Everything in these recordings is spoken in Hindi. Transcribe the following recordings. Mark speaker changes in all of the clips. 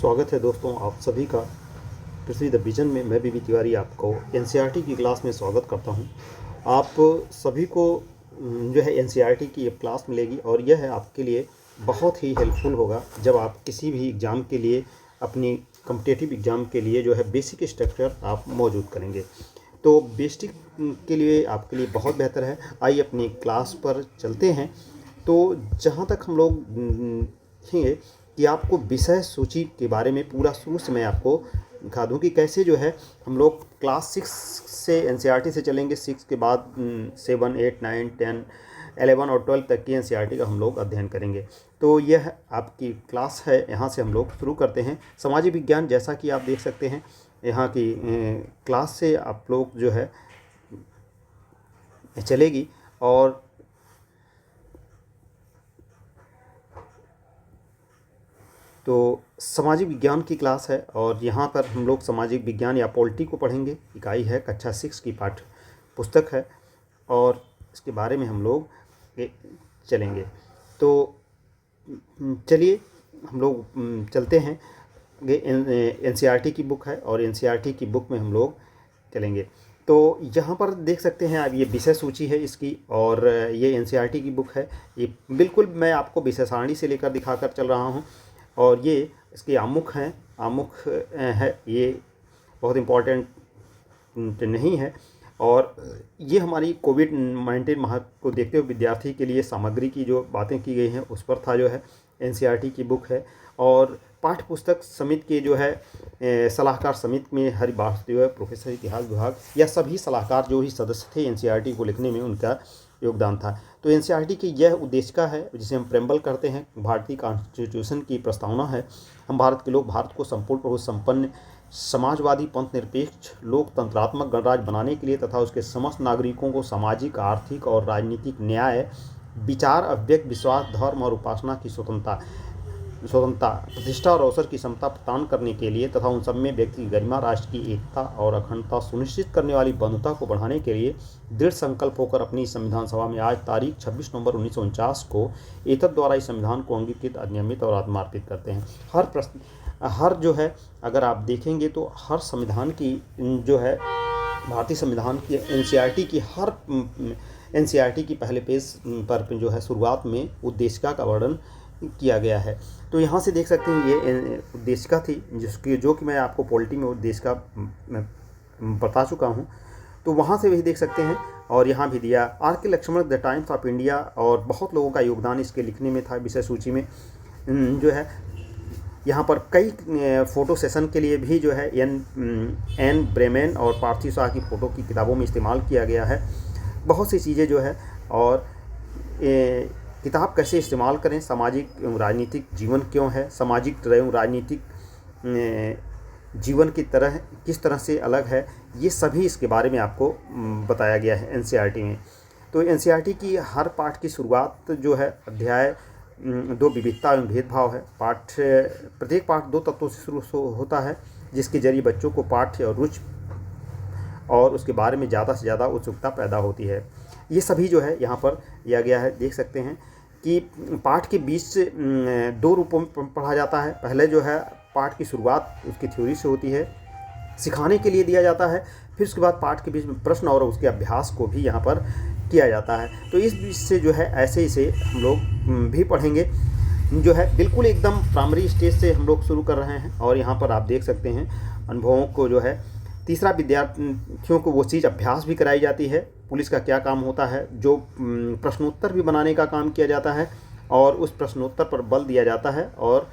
Speaker 1: स्वागत है दोस्तों आप सभी का पृथ्वी द विजन में। मैं बीबी तिवारी आपको एनसीईआरटी की क्लास में स्वागत करता हूं। आप सभी को जो है एनसीईआरटी की एक क्लास मिलेगी और यह है आपके लिए बहुत ही हेल्पफुल होगा जब आप किसी भी एग्ज़ाम के लिए अपनी कॉम्पिटिटिव एग्ज़ाम के लिए जो है बेसिक स्ट्रक्चर आप मौजूद करेंगे। तो बेसिक के लिए आपके लिए बहुत बेहतर है। आइए अपनी क्लास पर चलते हैं। तो जहाँ तक हम लोग देखेंगे कि आपको विषय सूची के बारे में पूरा शुरू से मैं आपको दिखा दूं कि कैसे जो है हम लोग क्लास 6 से एनसीईआरटी से चलेंगे। 6 के बाद 7, 8, 9, 10, 11 और 12 तक की एनसीईआरटी का हम लोग अध्ययन करेंगे। तो यह आपकी क्लास है, यहाँ से हम लोग शुरू करते हैं। सामाजिक विज्ञान, जैसा कि आप देख सकते हैं यहाँ की क्लास से आप लोग जो है चलेगी। और तो सामाजिक विज्ञान की क्लास है और यहाँ पर हम लोग सामाजिक विज्ञान या पॉलिटी को पढ़ेंगे। इकाई है कक्षा 6 की पाठ्य पुस्तक है और इसके बारे में हम लोग चलेंगे। तो चलिए हम लोग चलते हैं। एनसीईआरटी की बुक है और एनसीईआरटी की बुक में हम लोग चलेंगे। तो यहाँ पर देख सकते हैं आप, ये विषय सूची है इसकी और ये एनसीईआरटी की बुक है। ये बिल्कुल मैं आपको विषय सारणी से लेकर दिखाकर चल रहा हूँ। और ये इसके आमुख हैं, आमुख है, ये बहुत इम्पॉर्टेंट नहीं है। और ये हमारी कोविड-19 महामारी को देखते हुए विद्यार्थी के लिए सामग्री की जो बातें की गई हैं उस पर था जो है एनसीईआरटी की बुक है। और पाठ्य पुस्तक समिति के जो है सलाहकार समिति में हरि वासुदेव प्रोफेसर इतिहास विभाग या सभी सलाहकार जो ही सदस्य थे एनसीईआरटी को लिखने में उनका योगदान था। तो एनसीईआरटी की यह उद्देशिका है जिसे हम प्रेम्बल करते हैं। भारतीय कॉन्स्टिट्यूशन की प्रस्तावना है। हम भारत के लोग भारत को संपूर्ण प्रभु संपन्न समाजवादी पंथ निरपेक्ष लोकतंत्रात्मक गणराज्य बनाने के लिए तथा उसके समस्त नागरिकों को सामाजिक, आर्थिक और राजनीतिक न्याय, विचार, अव्यक्त विश्वास, धर्म और उपासना की स्वतंत्रता, प्रतिष्ठा और अवसर की समता प्रदान करने के लिए तथा उन सब में व्यक्ति की गरिमा, राष्ट्र की एकता और अखंडता सुनिश्चित करने वाली बंधुता को बढ़ाने के लिए दृढ़ संकल्प होकर अपनी संविधान सभा में आज तारीख 26 नवंबर 1949 को एतद द्वारा इस संविधान को अंगीकृत, अधिनियमित और आत्मार्पित करते हैं। हर जो है अगर आप देखेंगे तो हर संविधान की जो है भारतीय संविधान की एनसीईआरटी की पहले पेज पर जो है शुरुआत में उद्देशिका का वर्णन किया गया है। तो यहाँ से देख सकते हैं ये उद्देशिका थी जो कि मैं आपको पॉलिटी में उद्देशिका बता चुका हूँ। तो वहाँ से भी देख सकते हैं और यहाँ भी दिया R K Laxman the Times of India और बहुत लोगों का योगदान इसके लिखने में था। विषय सूची में जो है यहाँ पर कई फ़ोटो सेशन के लिए भी जो है एन ब्रेमेन और पार्थिव शाह की फ़ोटो की किताबों में इस्तेमाल किया गया है। बहुत सी चीज़ें जो है और किताब कैसे इस्तेमाल करें, सामाजिक एवं राजनीतिक जीवन क्यों है, सामाजिक एवं राजनीतिक जीवन की तरह किस तरह से अलग है, ये सभी इसके बारे में आपको बताया गया है एनसीईआरटी में। तो एनसीईआरटी की हर पाठ की शुरुआत जो है अध्याय 2 विविधता एवं भेदभाव है। प्रत्येक पाठ 2 तत्वों से शुरू होता है जिसके जरिए बच्चों को पाठ्य और रुचि और उसके बारे में ज़्यादा से ज़्यादा उत्सुकता पैदा होती है। ये सभी जो है यहाँ पर दिया गया है। देख सकते हैं कि पाठ के बीच से 2 रूपों में पढ़ा जाता है। पहले जो है पाठ की शुरुआत उसकी थ्योरी से होती है, सिखाने के लिए दिया जाता है। फिर उसके बाद पाठ के बीच में प्रश्न और उसके अभ्यास को भी यहाँ पर किया जाता है। तो इस बीच से जो है ऐसे इसे हम लोग भी पढ़ेंगे। जो है बिल्कुल एकदम प्राइमरी स्टेज से हम लोग शुरू कर रहे हैं और यहाँ पर आप देख सकते हैं अनुभवों को जो है। तीसरा, विद्यार्थियों को वो चीज़ अभ्यास भी कराई जाती है, पुलिस का क्या काम होता है, जो प्रश्नोत्तर भी बनाने का काम किया जाता है और उस प्रश्नोत्तर पर बल दिया जाता है। और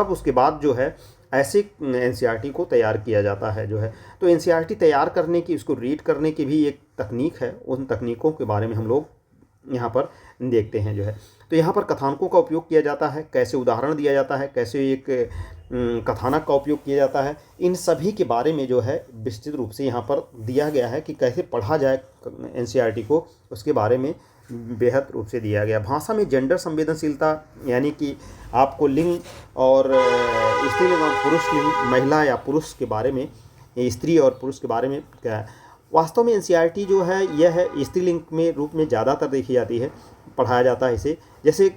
Speaker 1: उसके बाद जो है ऐसे एनसीईआरटी को तैयार किया जाता है जो है। तो एनसीईआरटी तैयार करने की, उसको रीड करने की भी एक तकनीक है। उन तकनीकों के बारे में हम लोग यहाँ पर देखते हैं जो है। तो यहाँ पर कथानकों का उपयोग किया जाता है, कैसे उदाहरण दिया जाता है, कैसे एक कथानक का उपयोग किया जाता है, इन सभी के बारे में जो है विस्तृत रूप से यहाँ पर दिया गया है कि कैसे पढ़ा जाए एनसीईआरटी को, उसके बारे में बेहद रूप से दिया गया। भाषा में जेंडर संवेदनशीलता, यानी कि आपको लिंग और स्त्रीलिंग और पुरुष लिंग, महिला या पुरुष के बारे में, स्त्री और पुरुष के बारे में क्या वास्तव में एनसीईआरटी जो है यह है स्त्रीलिंग में रूप में ज़्यादातर देखी जाती है, पढ़ाया जाता है इसे। जैसे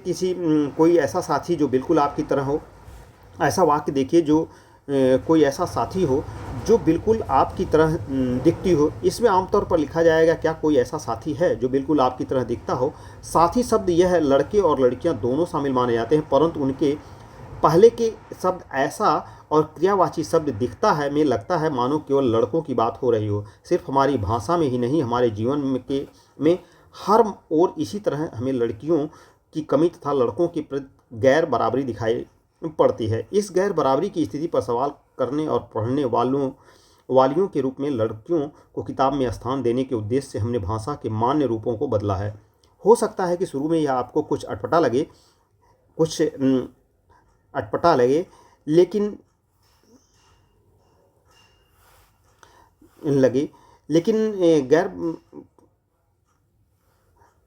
Speaker 1: कोई ऐसा साथी जो बिल्कुल आपकी तरह हो, ऐसा वाक्य देखिए जो कोई ऐसा साथी हो जो बिल्कुल आपकी तरह दिखती हो। इसमें आमतौर पर लिखा जाएगा क्या कोई ऐसा साथी है जो बिल्कुल आपकी तरह दिखता हो। साथी शब्द यह है, लड़के और लड़कियां दोनों शामिल माने जाते हैं, परंतु उनके पहले के शब्द ऐसा और क्रियावाची शब्द दिखता है में लगता है मानो केवल लड़कों की बात हो रही हो। सिर्फ हमारी भाषा में ही नहीं, हमारे जीवन में हर ओर इसी तरह हमें लड़कियों की कमी तथा लड़कों की प्रति गैर बराबरी दिखाई पड़ती है। इस गैर बराबरी की स्थिति पर सवाल करने और पढ़ने वालियों के रूप में लड़कियों को किताब में स्थान देने के उद्देश्य से हमने भाषा के मान्य रूपों को बदला है। हो सकता है कि शुरू में यह आपको कुछ अटपटा लगे, लेकिन गैर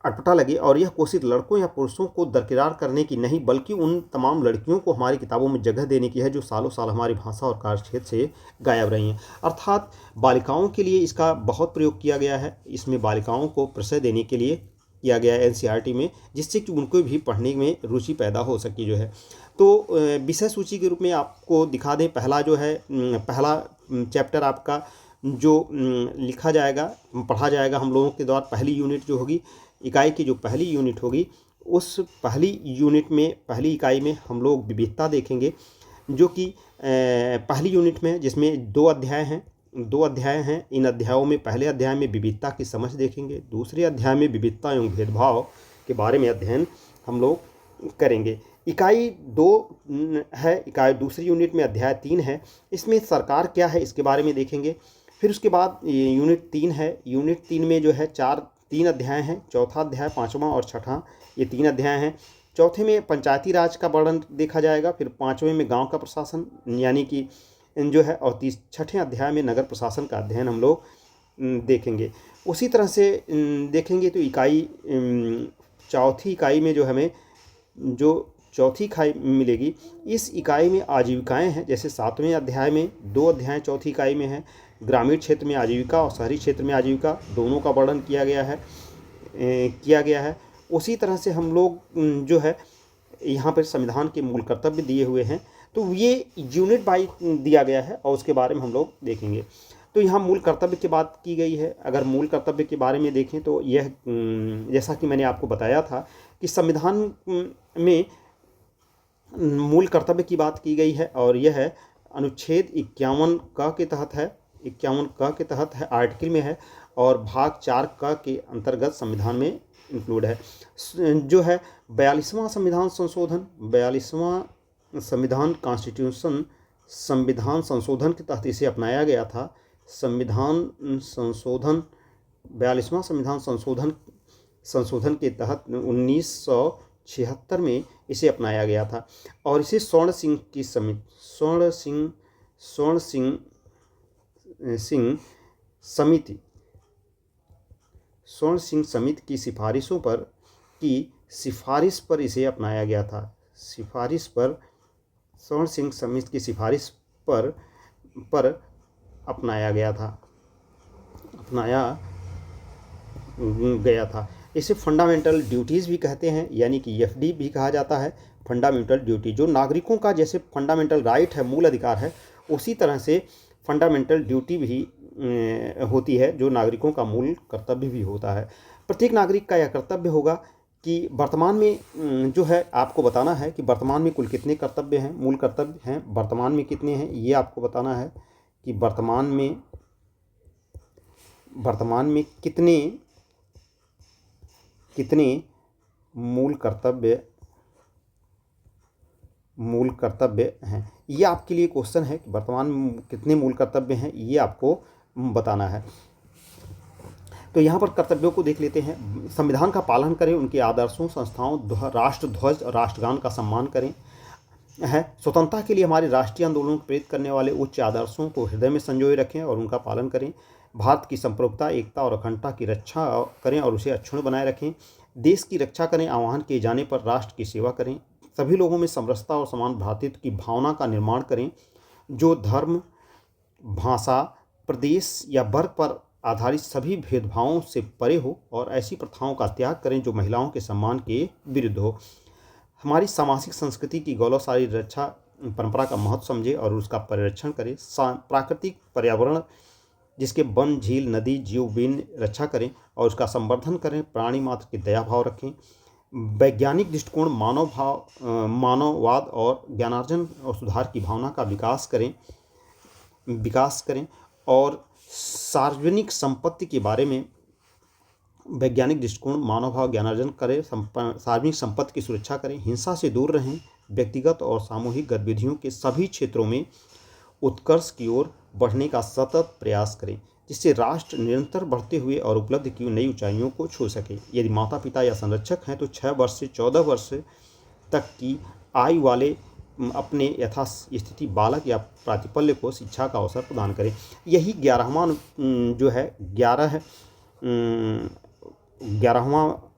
Speaker 1: अटपटा लगे, और यह कोशिश लड़कों या पुरुषों को दरकिरार करने की नहीं बल्कि उन तमाम लड़कियों को हमारी किताबों में जगह देने की है जो सालों साल हमारी भाषा और कार्यक्षेत्र से गायब रही हैं। अर्थात बालिकाओं के लिए इसका बहुत प्रयोग किया गया है। इसमें बालिकाओं को प्रश्रय देने के लिए किया गया है एनसीईआरटी में, जिससे कि उनको भी पढ़ने में रुचि पैदा हो सके जो है। तो विषय सूची के रूप में आपको दिखा दें, पहला चैप्टर आपका जो लिखा जाएगा, पढ़ा जाएगा हम लोगों के द्वारा। पहली यूनिट जो होगी, इकाई की जो पहली यूनिट होगी, उस पहली इकाई में हम लोग विविधता देखेंगे, जो कि पहली यूनिट में, जिसमें 2 अध्याय हैं। इन अध्यायों में पहले अध्याय में विविधता की समझ देखेंगे, दूसरे अध्याय में विविधता एवं भेदभाव के बारे में अध्ययन हम लोग करेंगे। इकाई 2 है, इकाई दूसरी यूनिट में अध्याय 3 है। इसमें सरकार क्या है इसके बारे में देखेंगे। फिर उसके बाद यूनिट 3 है। यूनिट 3 में जो है 3 अध्याय हैं। चौथा अध्याय, 5वां और 6वां, ये 3 अध्याय हैं। चौथे में पंचायती राज का वर्णन देखा जाएगा। फिर 5वें में गांव का प्रशासन यानी कि जो है, और 6ठे अध्याय में नगर प्रशासन का अध्ययन हम लोग देखेंगे। उसी तरह से देखेंगे तो चौथी इकाई में जो हमें चौथी इकाई मिलेगी, इस इकाई में आजीविकाएं हैं। जैसे 7वें अध्याय में 2 अध्याय चौथी इकाई में है, ग्रामीण क्षेत्र में आजीविका और शहरी क्षेत्र में आजीविका, दोनों का वर्णन किया गया है। उसी तरह से हम लोग जो है यहाँ पर संविधान के मूल कर्तव्य दिए हुए हैं, तो ये यूनिट बाई दिया गया है और उसके बारे में हम लोग देखेंगे। तो यहाँ मूल कर्तव्य की बात की गई है। अगर मूल कर्तव्य के बारे में देखें तो यह, जैसा कि मैंने आपको बताया था कि संविधान में मूल कर्तव्य की बात की गई है, और यह है अनुच्छेद 51 क के तहत है, 51 क के तहत है, आर्टिकल में है, और भाग 4 क के अंतर्गत संविधान में इंक्लूड है। जो है 42वां संविधान संशोधन, 42वां संविधान संशोधन के तहत इसे अपनाया गया था। 42वां संविधान संशोधन के तहत 1976 में इसे अपनाया गया था, और इसे स्वर्ण सिंह समिति की सिफारिश पर इसे अपनाया गया था। स्वर्ण सिंह समिति की सिफारिश पर अपनाया गया था। इसे फंडामेंटल ड्यूटीज़ भी कहते हैं, यानी कि एफडी भी कहा जाता है। फंडामेंटल ड्यूटी जो नागरिकों का जैसे फंडामेंटल राइट है, मूल अधिकार है, उसी तरह से फंडामेंटल ड्यूटी भी होती है, जो नागरिकों का मूल कर्तव्य भी होता है। प्रत्येक नागरिक का यह कर्तव्य होगा कि वर्तमान में जो है आपको बताना है कि वर्तमान में कुल कितने कर्तव्य हैं, मूल कर्तव्य हैं, वर्तमान में कितने हैं, ये आपको बताना है कि वर्तमान में कितने मूल कर्तव्य हैं। ये आपके लिए क्वेश्चन है कि वर्तमान में कितने मूल कर्तव्य हैं, ये आपको बताना है। तो यहाँ पर कर्तव्यों को देख लेते हैं। संविधान का पालन करें, उनके आदर्शों, संस्थाओं, राष्ट्रध्वज और राष्ट्रगान का सम्मान करें। स्वतंत्रता के लिए हमारे राष्ट्रीय आंदोलन को प्रेरित करने वाले उच्च आदर्शों को हृदय में संजोए रखें और उनका पालन करें। भारत की संप्रभुता, एकता और अखंडता की रक्षा करें और उसे अक्षुण्ण बनाए रखें। देश की रक्षा करें, आह्वान किए जाने पर राष्ट्र की सेवा करें। सभी लोगों में समरसता और समान भ्रातृत्व की भावना का निर्माण करें, जो धर्म, भाषा, प्रदेश या वर्ग पर आधारित सभी भेदभावों से परे हो, और ऐसी प्रथाओं का त्याग करें जो महिलाओं के सम्मान के विरुद्ध हो। हमारी सामाजिक संस्कृति की गौरवशाली रक्षा परंपरा का महत्व समझे और उसका परिरक्षण करे। प्राकृतिक पर्यावरण जिसके वन, झील, नदी, जीव विन रक्षा करें और उसका संवर्धन करें। प्राणी मात्र के दया भाव रखें। वैज्ञानिक दृष्टिकोण मानववाद और ज्ञानार्जन और सुधार की भावना का विकास करें और सार्वजनिक संपत्ति के बारे में वैज्ञानिक दृष्टिकोण मानवभाव ज्ञानार्जन करें। सार्वजनिक संपत्ति की सुरक्षा करें। हिंसा से दूर रहें। व्यक्तिगत और सामूहिक गतिविधियों के सभी क्षेत्रों में उत्कर्ष की ओर बढ़ने का सतत प्रयास करें, जिससे राष्ट्र निरंतर बढ़ते हुए और उपलब्ध की नई ऊंचाइयों को छू सके। यदि माता पिता या संरक्षक हैं तो 6 वर्ष से 14 वर्ष तक की आयु वाले अपने यथास्थिति बालक या प्रातिपल्य को शिक्षा का अवसर प्रदान करें। यही 11वां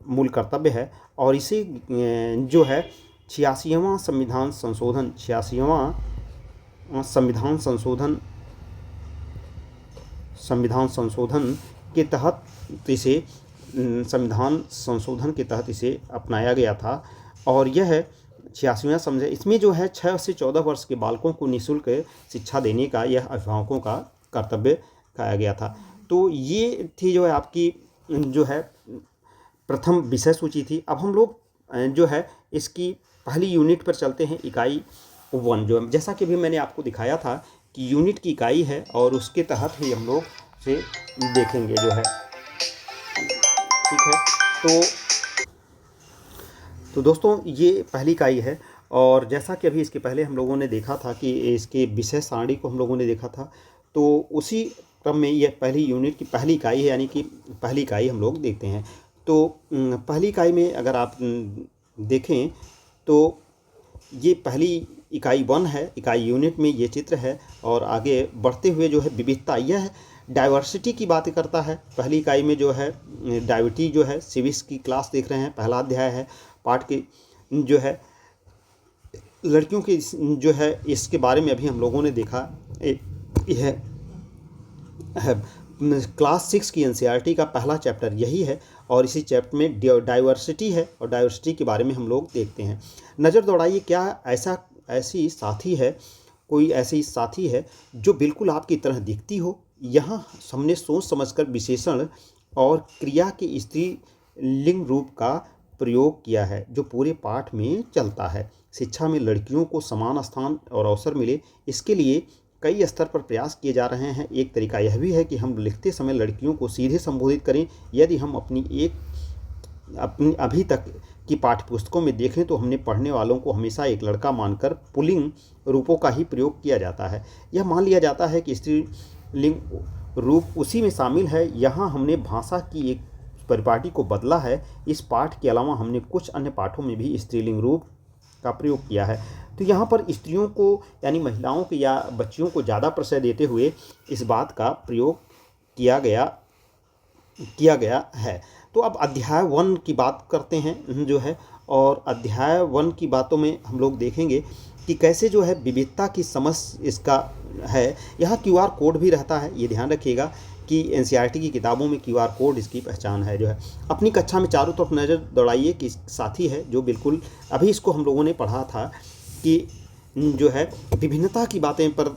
Speaker 1: मूल कर्तव्य है और इसे जो है 86वां संविधान संशोधन के तहत इसे अपनाया गया था और यह 86वां समझे। इसमें जो है 6 से 14 वर्ष के बालकों को निःशुल्क शिक्षा देने का यह अभिभावकों का कर्तव्य कहा गया था। तो ये थी जो है आपकी जो है प्रथम विषय सूची थी। अब हम लोग जो है इसकी पहली यूनिट पर चलते हैं। इकाई 1 जो जैसा कि भी मैंने आपको दिखाया था कि यूनिट की इकाई है और उसके तहत ही हम लोग से देखेंगे जो है, ठीक है। तो दोस्तों ये पहली इकाई है और जैसा कि अभी इसके पहले हम लोगों ने देखा था कि इसके विषय सारणी को हम लोगों ने देखा था, तो उसी क्रम में यह पहली यूनिट की पहली इकाई है, यानी कि पहली इकाई हम लोग देखते हैं। तो पहली इकाई में अगर आप देखें तो ये पहली इकाई 1 है। इकाई यूनिट में ये चित्र है और आगे बढ़ते हुए जो है विविधता, यह डाइवर्सिटी की बात करता है। पहली इकाई में जो है डाइवर्सिटी जो है सिविक्स की क्लास देख रहे हैं, पहला अध्याय है। पाठ के जो है लड़कियों की जो है इसके बारे में अभी हम लोगों ने देखा। यह क्लास 6 की एनसीईआरटी का पहला चैप्टर यही है और इसी चैप्टर में डाइवर्सिटी है और डाइवर्सिटी के बारे में हम लोग देखते हैं। नज़र दौड़ाइए, क्या कोई ऐसी साथी है जो बिल्कुल आपकी तरह दिखती हो। यहाँ हमने सोच समझकर विशेषण और क्रिया के स्त्रीलिंग रूप का प्रयोग किया है जो पूरे पाठ में चलता है। शिक्षा में लड़कियों को समान स्थान और अवसर मिले, इसके लिए कई स्तर पर प्रयास किए जा रहे हैं। एक तरीका यह भी है कि हम लिखते समय लड़कियों को सीधे संबोधित करें। यदि हम अपनी अभी तक की पाठ्यपुस्तकों में देखें तो हमने पढ़ने वालों को हमेशा एक लड़का मानकर पुल्लिंग रूपों का ही प्रयोग किया जाता है। यह मान लिया जाता है कि स्त्रीलिंग रूप उसी में शामिल है। यहाँ हमने भाषा की एक परिपाटी को बदला है। इस पाठ के अलावा हमने कुछ अन्य पाठों में भी स्त्रीलिंग रूप का प्रयोग किया है। तो यहाँ पर स्त्रियों को यानी महिलाओं को या बच्चियों को ज़्यादा प्रश्रय देते हुए इस बात का प्रयोग किया गया है। तो अब अध्याय 1 की बात करते हैं जो है, और अध्याय 1 की बातों में हम लोग देखेंगे कि कैसे जो है विविधता की समझ इसका है। यहाँ QR कोड भी रहता है, ये ध्यान रखिएगा कि एनसीईआरटी की किताबों में QR कोड इसकी पहचान है जो है। अपनी कक्षा में चारों तरफ नज़र दौड़ाइए कि साथी है जो बिल्कुल अभी इसको हम लोगों ने पढ़ा था कि जो है विभिन्नता की बातें पर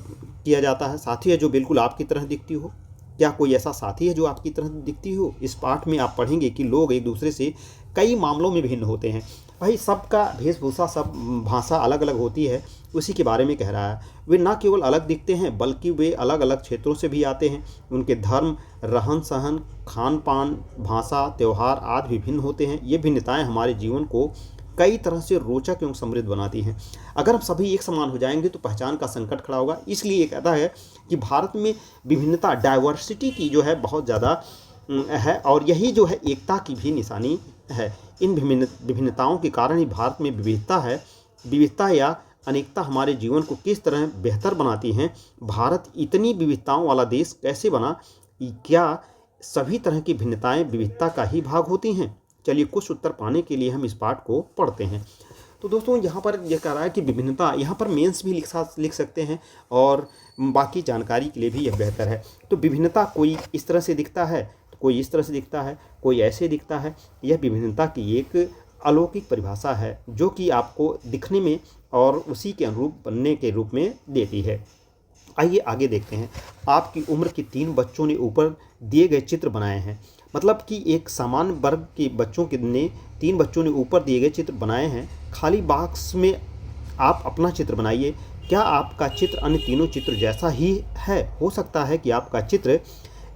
Speaker 1: किया जाता है। साथी है जो बिल्कुल आपकी तरह दिखती हो। क्या कोई ऐसा साथी है जो आपकी तरह दिखती हो। इस पाठ में आप पढ़ेंगे कि लोग एक दूसरे से कई मामलों में भिन्न होते हैं। भाई सबका वेशभूषा, सब भाषा अलग अलग होती है, उसी के बारे में कह रहा है। वे न केवल अलग दिखते हैं बल्कि वे अलग अलग क्षेत्रों से भी आते हैं। उनके धर्म, रहन सहन, खान पान, भाषा, त्यौहार आदि भी भिन्न होते हैं। ये भिन्नताएं हमारे जीवन को कई तरह से रोचक एवं समृद्ध बनाती हैं। अगर हम सभी एक समान हो जाएंगे तो पहचान का संकट खड़ा होगा। इसलिए ये कहता है कि भारत में विभिन्नता, डाइवर्सिटी की जो है बहुत ज़्यादा है और यही जो है एकता की भी निशानी है। इन विभिन्नताओं के कारण ही भारत में विविधता है। विविधता या अनेकता हमारे जीवन को किस तरह बेहतर बनाती हैं। भारत इतनी विविधताओं वाला देश कैसे बना? क्या सभी तरह की भिन्नताएं विविधता का ही भाग होती हैं? चलिए कुछ उत्तर पाने के लिए हम इस पाठ को पढ़ते हैं। तो दोस्तों यहाँ पर यह कह रहा है कि विभिन्नता, यहाँ पर मेंस भी लिख सकते हैं और बाकी जानकारी के लिए भी यह बेहतर है। तो विभिन्नता, कोई इस तरह से दिखता है तो कोई इस तरह से दिखता है, कोई ऐसे दिखता है। यह विभिन्नता की एक अलौकिक परिभाषा है जो कि आपको दिखने में और उसी के अनुरूप बनने के रूप में देती है। आइए आगे देखते हैं। आपकी उम्र के 3 बच्चों ने ऊपर दिए गए चित्र बनाए हैं। मतलब कि एक सामान्य वर्ग के बच्चों के ने 3 बच्चों ने ऊपर दिए गए चित्र बनाए हैं। खाली बॉक्स में आप अपना चित्र बनाइए। क्या आपका चित्र अन्य तीनों चित्र जैसा ही है? हो सकता है कि आपका चित्र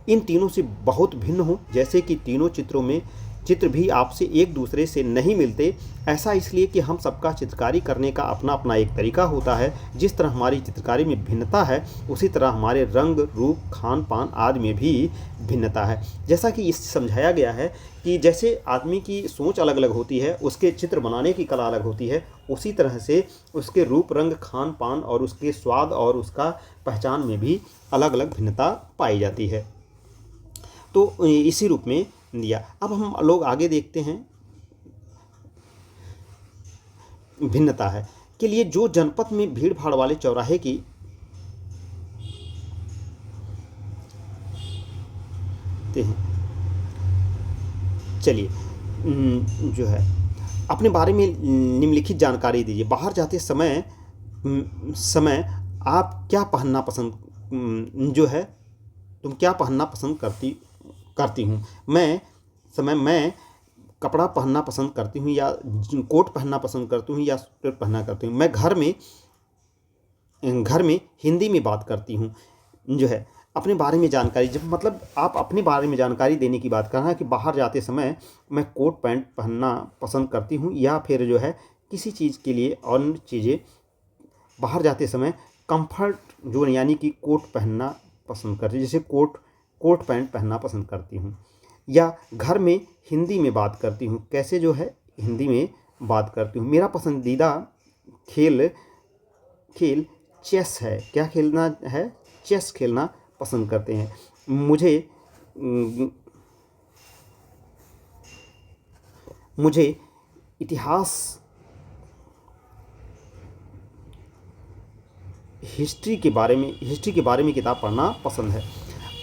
Speaker 1: इन तीनों से बहुत भिन्न हो, जैसे कि तीनों चित्रों में चित्र भी आपसे एक दूसरे से नहीं मिलते। ऐसा इसलिए कि हम सबका चित्रकारी करने का अपना अपना एक तरीका होता है। जिस तरह हमारी चित्रकारी में भिन्नता है, उसी तरह हमारे रंग, रूप, खान पान आदि में भी भिन्नता है। जैसा कि इससे समझाया गया है कि जैसे आदमी की सोच अलग अलग होती है, उसके चित्र बनाने की कला अलग होती है, उसी तरह से उसके रूप, रंग, खान पान और उसके स्वाद और उसका पहचान में भी अलग अलग भिन्नता पाई जाती है। तो इसी रूप में दिया। अब हम लोग आगे देखते हैं। भिन्नता है के लिए जो जनपद में भीड़ भाड़ वाले चौराहे की हैं। चलिए, जो है अपने बारे में निम्नलिखित जानकारी दीजिए। बाहर जाते समय आप क्या पहनना पसंद जो है तुम क्या पहनना पसंद करती हूँ? मैं कपड़ा पहनना पसंद करती हूँ या कोट पहनना पसंद करती हूँ या स्वेटर पहनना करती हूँ। मैं घर में हिंदी में बात करती हूँ। जो है अपने बारे में जानकारी, जब मतलब आप अपने बारे में जानकारी देने की बात कर रहे हैं कि बाहर जाते समय मैं कोट पैंट पहनना पसंद करती हूँ या फिर जो है किसी चीज़ के लिए अन्य चीज़ें बाहर जाते समय कंफर्ट जो यानी कि कोट पहनना पसंद करती हूँ, जैसे कोट पैंट पहनना पसंद करती हूँ। या घर में हिंदी में बात करती हूँ, कैसे जो है हिंदी में बात करती हूँ। मेरा पसंदीदा खेल चेस है। क्या खेलना है? चेस खेलना पसंद करते हैं। मुझे हिस्ट्री के बारे में किताब पढ़ना पसंद है।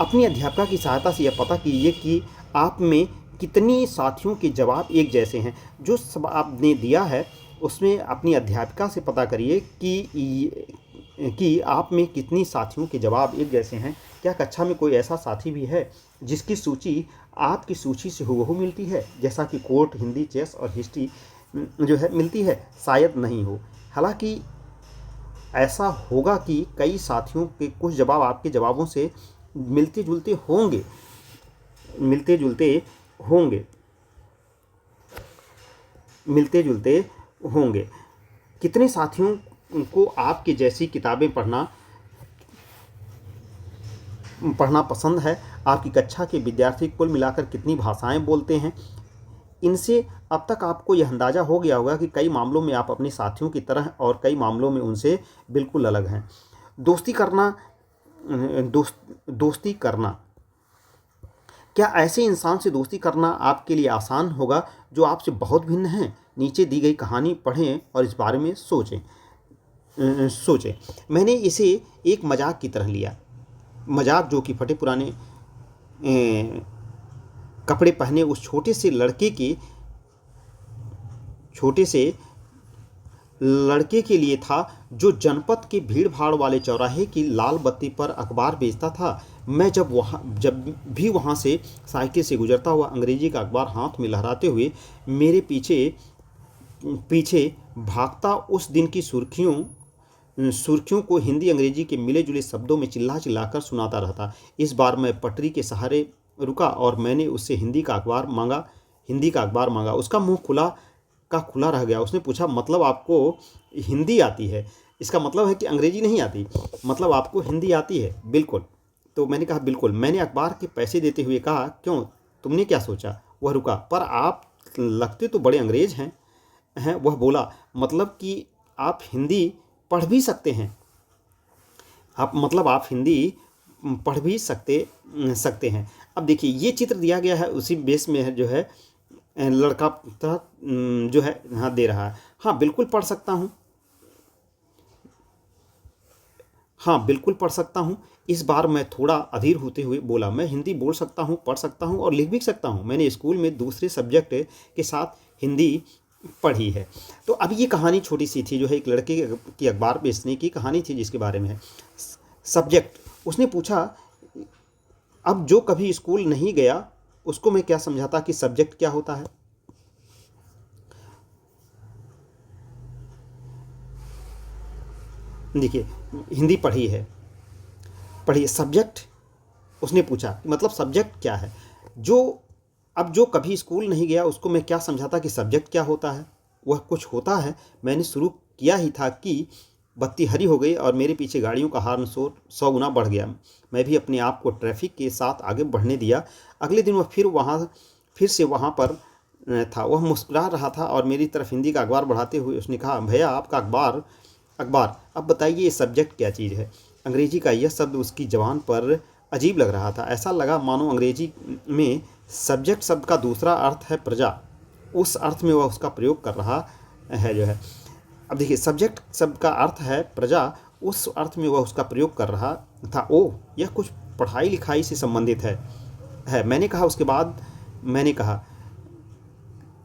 Speaker 1: अपनी अध्यापिका की सहायता से यह पता कीजिए कि आप में कितनी साथियों के जवाब एक जैसे हैं। जो सब आपने दिया है उसमें अपनी अध्यापिका से पता करिए कि आप में कितनी साथियों के जवाब एक जैसे हैं। क्या कक्षा में कोई ऐसा साथी भी है जिसकी सूची आपकी सूची से हूबहू मिलती है, जैसा कि कोर्ट, हिंदी, चेस और हिस्ट्री जो है मिलती है? शायद नहीं हो। हालांकि ऐसा होगा कि कई साथियों के कुछ जवाब आपके जवाबों से मिलते जुलते होंगे। कितने साथियों को आपके जैसी किताबें पढ़ना पसंद है? आपकी कक्षा के विद्यार्थी कुल मिलाकर कितनी भाषाएं बोलते हैं? इनसे अब तक आपको यह अंदाज़ा हो गया होगा कि कई मामलों में आप अपने साथियों की तरह और कई मामलों में उनसे बिल्कुल अलग हैं। दोस्ती करना, क्या ऐसे इंसान से दोस्ती करना आपके लिए आसान होगा जो आपसे बहुत भिन्न हैं? नीचे दी गई कहानी पढ़ें और इस बारे में सोचें। मैंने इसे एक मजाक की तरह लिया। मजाक जो कि फटे पुराने कपड़े पहने उस छोटे से लड़के के लिए था जो जनपद के भीड़ भाड़ वाले चौराहे की लाल बत्ती पर अखबार बेचता था। मैं जब भी वहाँ से साइकिल से गुजरता हुआ अंग्रेजी का अखबार हाथ में लहराते हुए मेरे पीछे भागता उस दिन की सुर्खियों को हिंदी अंग्रेजी के मिले जुले शब्दों में चिल्ला कर सुनाता रहता। इस बार मैं पटरी के सहारे रुका और मैंने उससे हिंदी का अखबार मांगा। उसका मुंह खुला रह गया। उसने पूछा, मतलब आपको हिंदी आती है? इसका मतलब है कि अंग्रेजी नहीं आती। मतलब आपको हिंदी आती है? बिल्कुल। तो मैंने कहा बिल्कुल। मैंने अखबार के पैसे देते हुए कहा, क्यों, तुमने क्या सोचा? वह रुका। पर आप लगते तो बड़े अंग्रेज हैं। वह बोला, मतलब कि आप हिंदी पढ़ भी सकते हैं। आप हिंदी पढ़ भी सकते हैं। अब देखिए, ये चित्र दिया गया है, उसी बेस में जो है लड़का जो है हाँ दे रहा है। हाँ बिल्कुल पढ़ सकता हूँ। इस बार मैं थोड़ा अधीर होते हुए बोला, मैं हिंदी बोल सकता हूँ, पढ़ सकता हूँ और लिख भी सकता हूँ। मैंने स्कूल में दूसरे सब्जेक्ट के साथ हिंदी पढ़ी है। तो अब ये कहानी छोटी सी थी, जो है एक लड़के की अखबार बेचने की कहानी थी, जिसके बारे में है। सब्जेक्ट, उसने पूछा, अब जो कभी स्कूल नहीं गया उसको मैं क्या समझाता कि सब्जेक्ट क्या होता है। देखिए, हिंदी पढ़ी है, पढ़िए। सब्जेक्ट, उसने पूछा मतलब सब्जेक्ट क्या है। जो अब जो कभी स्कूल नहीं गया उसको मैं क्या समझाता कि सब्जेक्ट क्या होता है। वह कुछ होता है। मैंने शुरू किया ही था कि बत्ती हरी हो गई और मेरे पीछे गाड़ियों का हॉर्न शोर 100 गुना बढ़ गया। मैं भी अपने आप को ट्रैफिक के साथ आगे बढ़ने दिया। अगले दिन वह फिर से वहाँ पर था। वह मुस्कुरा रहा था और मेरी तरफ हिंदी का अखबार बढ़ाते हुए उसने कहा, भैया आपका अखबार अखबार अब बताइए ये सब्जेक्ट क्या चीज़ है। अंग्रेजी का यह शब्द उसकी ज़बान पर अजीब लग रहा था। ऐसा लगा मानो अंग्रेजी में सब्जेक्ट शब्द का दूसरा अर्थ है प्रजा। उस अर्थ में वह उसका प्रयोग कर रहा है, जो है। अब देखिए, सब्जेक्ट शब्द का अर्थ है प्रजा, उस अर्थ में वह उसका प्रयोग कर रहा था। ओह, यह कुछ पढ़ाई लिखाई से संबंधित है। मैंने कहा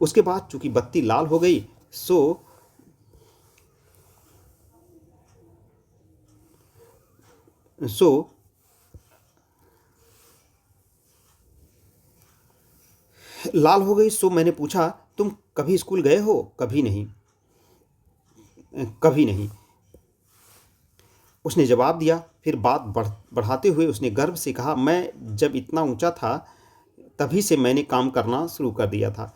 Speaker 1: उसके बाद चूंकि बत्ती लाल हो गई, सो लाल हो गई, सो मैंने पूछा, तुम कभी स्कूल गए हो? कभी नहीं, कभी नहीं, उसने जवाब दिया। फिर बात बढ़ाते हुए उसने गर्व से कहा, मैं जब इतना ऊंचा था तभी से मैंने काम करना शुरू कर दिया था।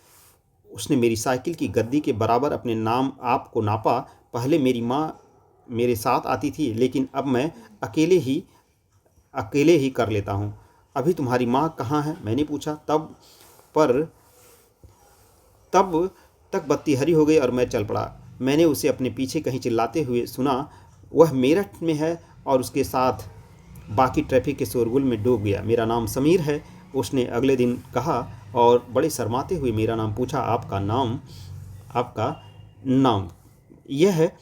Speaker 1: उसने मेरी साइकिल की गद्दी के बराबर अपने नाम आप को नापा। पहले मेरी माँ मेरे साथ आती थी, लेकिन अब मैं अकेले ही कर लेता हूँ। अभी तुम्हारी माँ कहाँ है? मैंने पूछा। पर तब तक बत्ती हरी हो गई और मैं चल पड़ा। मैंने उसे अपने पीछे कहीं चिल्लाते हुए सुना। वह मेरठ में है और उसके साथ बाकी ट्रैफिक के शोरगुल में डूब गया। मेरा नाम समीर है, उसने अगले दिन कहा और बड़े शर्माते हुए मेरा नाम पूछा। आपका नाम यह है।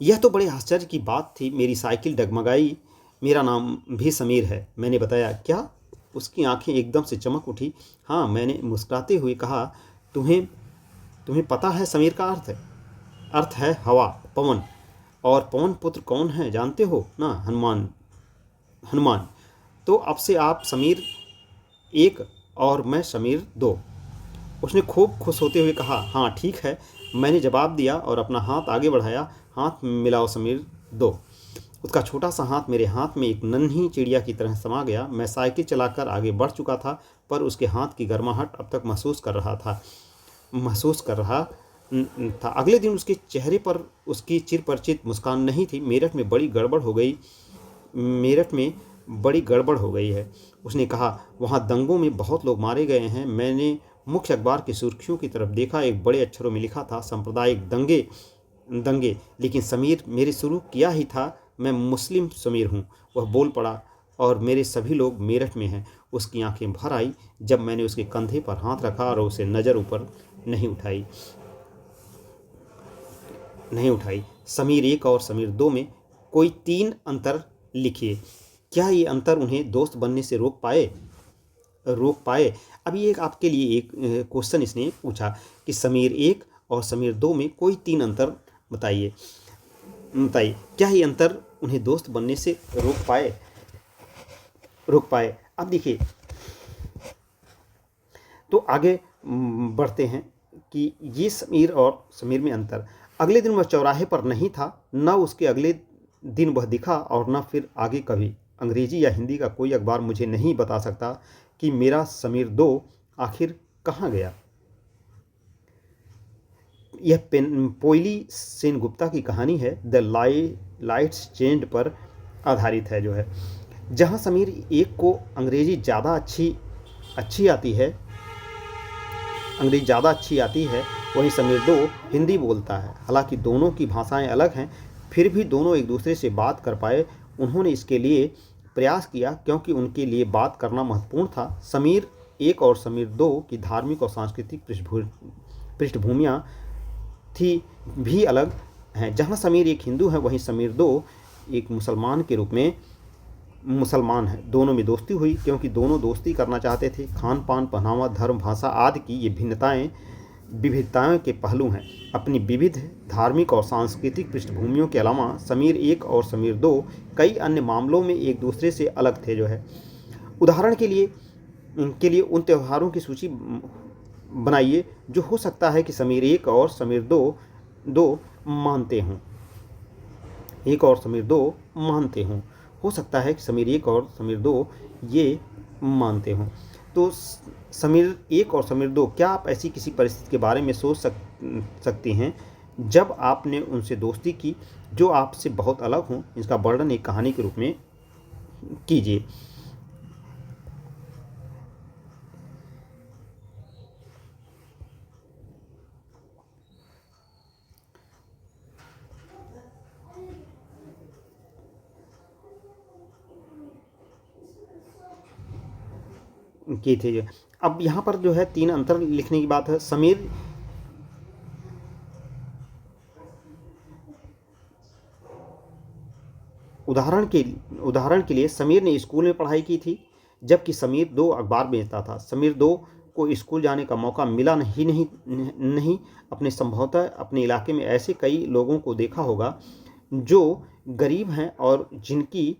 Speaker 1: यह तो बड़े आश्चर्य की बात थी। मेरी साइकिल डगमगाई। मेरा नाम भी समीर है, मैंने बताया। क्या? उसकी आंखें एकदम से चमक उठी। हाँ, मैंने मुस्कुराते हुए कहा। तुम्हें तुम्हें पता है समीर का अर्थ है हवा, पवन। और पवन पुत्र कौन है जानते हो ना? हनुमान। तो अब से आप समीर 1 और मैं समीर 2। उसने खूब खुश होते हुए कहा, हाँ ठीक है। मैंने जवाब दिया और अपना हाथ आगे बढ़ाया। हाथ मिलाओ समीर 2। उसका छोटा सा हाथ मेरे हाथ में एक नन्ही चिड़िया की तरह समा गया। मैं साइकिल चलाकर आगे बढ़ चुका था, पर उसके हाथ की गर्माहट अब तक महसूस कर रहा था। अगले दिन उसके चेहरे पर उसकी चिरपरिचित मुस्कान नहीं थी। मेरठ में बड़ी गड़बड़ हो गई है, उसने कहा। वहाँ दंगों में बहुत लोग मारे गए हैं। मैंने मुख्य अखबार की सुर्खियों की तरफ देखा। एक बड़े अक्षरों में लिखा था, सांप्रदायिक दंगे। लेकिन समीर मेरे शुरू किया ही था, मैं मुस्लिम समीर हूँ। वह बोल पड़ा, और मेरे सभी लोग मेरठ में हैं। उसकी आंखें भर आई जब मैंने उसके कंधे पर हाथ रखा और उसे नज़र ऊपर नहीं उठाई। समीर 1 और समीर 2 में कोई 3 अंतर लिखिए। क्या ये अंतर उन्हें दोस्त बनने से रोक पाए? अभी एक आपके लिए एक क्वेश्चन इसने पूछा कि समीर 1 और समीर 2 में कोई 3 अंतर बताइए। क्या ये अंतर उन्हें दोस्त बनने से रोक पाए? अब देखिए, तो आगे बढ़ते हैं कि ये समीर और समीर में अंतर। अगले दिन वह चौराहे पर नहीं था, न उसके अगले दिन वह दिखा और न फिर आगे कभी। अंग्रेजी या हिंदी का कोई अखबार मुझे नहीं बता सकता कि मेरा समीर 2 आखिर कहाँ गया। यह पोइली सेनगुप्ता की कहानी है, द लाइट्स चेंज्ड पर आधारित है, जो है। जहाँ समीर 1 को अंग्रेजी ज़्यादा अच्छी आती है, वहीं समीर 2 हिंदी बोलता है। हालांकि दोनों की भाषाएं अलग हैं, फिर भी दोनों एक दूसरे से बात कर पाए। उन्होंने इसके लिए प्रयास किया क्योंकि उनके लिए बात करना महत्वपूर्ण था। समीर 1 और समीर 2 की धार्मिक और सांस्कृतिक पृष्ठभूमियाँ भी अलग हैं। जहाँ समीर 1 हिंदू है, वहीं समीर 2 एक मुसलमान के रूप में मुसलमान हैं। दोनों में दोस्ती हुई क्योंकि दोनों दोस्ती करना चाहते थे। खान पान, पहनावा, धर्म, भाषा आदि की ये भिन्नताएं विविधताओं के पहलू हैं। अपनी विविध धार्मिक और सांस्कृतिक पृष्ठभूमियों के अलावा समीर एक और समीर दो कई अन्य मामलों में एक दूसरे से अलग थे। जो है उदाहरण के लिए उन त्योहारों की सूची बनाइए जो हो सकता है कि समीर एक और समीर दो मानते हों। एक और समीर दो मानते हों। हो सकता है कि समीर एक और समीर दो ये मानते हों। तो समीर एक और समीर दो, क्या आप ऐसी किसी परिस्थिति के बारे में सोच सकते हैं जब आपने उनसे दोस्ती की जो आपसे बहुत अलग हों? इसका वर्णन एक कहानी के रूप में कीजिए। की थे। अब यहाँ पर जो है 3 अंतर लिखने की बात है। उदाहरण के लिए समीर ने स्कूल में पढ़ाई की थी जबकि समीर दो अखबार बेचता था। समीर दो को स्कूल जाने का मौका मिला नहीं। अपने संभवतः अपने इलाके में ऐसे कई लोगों को देखा होगा जो गरीब हैं और जिनकी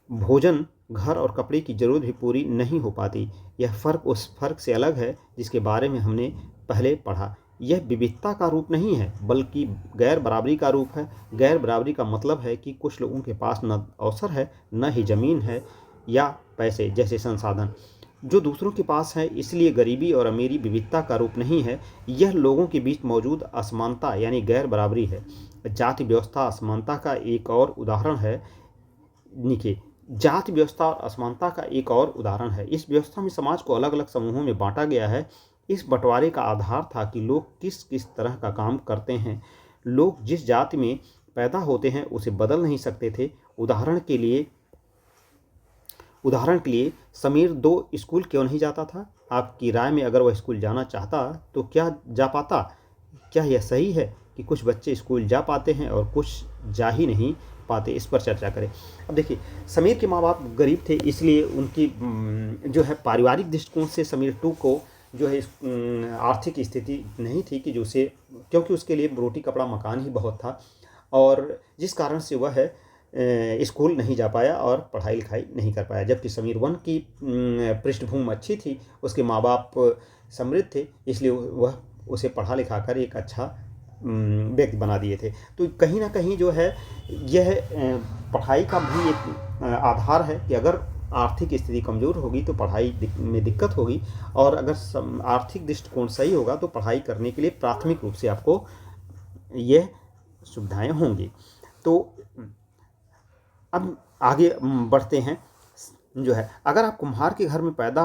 Speaker 1: भोजन, घर और कपड़े की ज़रूरत भी पूरी नहीं हो पाती। यह फ़र्क उस फ़र्क से अलग है जिसके बारे में हमने पहले पढ़ा। यह विविधता का रूप नहीं है बल्कि गैर बराबरी का रूप है। गैर बराबरी का मतलब है कि कुछ लोगों के पास न अवसर है, न ही ज़मीन है या पैसे जैसे संसाधन जो दूसरों के पास है। इसलिए गरीबी और अमीरी विविधता का रूप नहीं है, यह लोगों के बीच मौजूद असमानता यानी गैर बराबरी है। जाति व्यवस्था असमानता का एक और उदाहरण है। देखिए, जाति व्यवस्था और असमानता का एक और उदाहरण है। इस व्यवस्था में समाज को अलग अलग समूहों में बांटा गया है। इस बंटवारे का आधार था कि लोग किस किस तरह का काम करते हैं। लोग जिस जाति में पैदा होते हैं उसे बदल नहीं सकते थे। उदाहरण के लिए समीर दो स्कूल क्यों नहीं जाता था? आपकी राय में अगर वह स्कूल जाना चाहता तो क्या जा पाता? क्या यह सही है कि कुछ बच्चे स्कूल जा पाते हैं और कुछ जा ही नहीं पाते? इस पर चर्चा करें। अब देखिए, समीर के माँ बाप गरीब थे, इसलिए उनकी जो है पारिवारिक दृष्टिकोण से समीर टू को जो है आर्थिक स्थिति नहीं थी कि जो उसे, क्योंकि उसके लिए रोटी कपड़ा मकान ही बहुत था और जिस कारण से वह स्कूल नहीं जा पाया और पढ़ाई लिखाई नहीं कर पाया। जबकि समीर वन की पृष्ठभूमि अच्छी थी, उसके माँ बाप समृद्ध थे, इसलिए वह उसे पढ़ा लिखा कर एक अच्छा व्यक्ति बना दिए थे। तो कहीं ना कहीं जो है यह पढ़ाई का भी एक आधार है कि अगर आर्थिक स्थिति कमज़ोर होगी तो पढ़ाई में दिक्कत होगी और अगर आर्थिक दृष्टिकोण सही होगा तो पढ़ाई करने के लिए प्राथमिक रूप से आपको यह सुविधाएं होंगी। तो अब आगे बढ़ते हैं। जो है अगर आप कुम्हार के घर में पैदा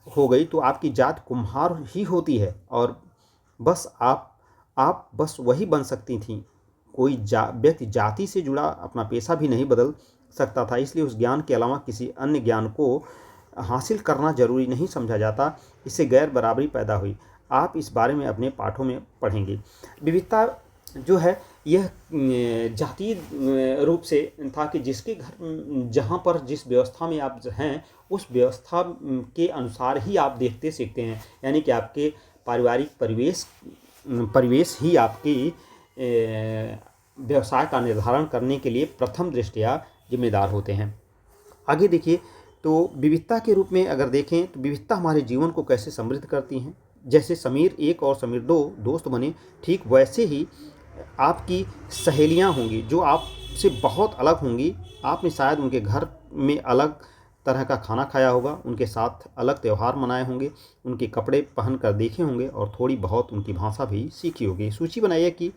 Speaker 1: हो गई तो आपकी जात कुम्हार ही होती है और बस आप बस वही बन सकती थीं। कोई व्यक्ति जाति से जुड़ा अपना पेशा भी नहीं बदल सकता था, इसलिए उस ज्ञान के अलावा किसी अन्य ज्ञान को हासिल करना जरूरी नहीं समझा जाता। इससे गैर बराबरी पैदा हुई। आप इस बारे में अपने पाठों में पढ़ेंगे। विविधता जो है यह जातीय रूप से था कि जिसके घर जहाँ पर जिस व्यवस्था में आप हैं उस व्यवस्था के अनुसार ही आप देखते सीखते हैं, यानी कि आपके पारिवारिक परिवेश ही आपकी व्यवसाय का निर्धारण करने के लिए प्रथम दृष्टया जिम्मेदार होते हैं। आगे देखिए, तो विविधता के रूप में अगर देखें तो विविधता हमारे जीवन को कैसे समृद्ध करती हैं। जैसे समीर एक और समीर दो दोस्त बने, ठीक वैसे ही आपकी सहेलियां होंगी जो आपसे बहुत अलग होंगी। आपने शायद उनके घर में अलग तरह का खाना खाया होगा, उनके साथ अलग त्यौहार मनाए होंगे, उनके कपड़े पहन कर देखे होंगे और थोड़ी बहुत उनकी भाषा भी सीखी होगी। सूची बनाइए कि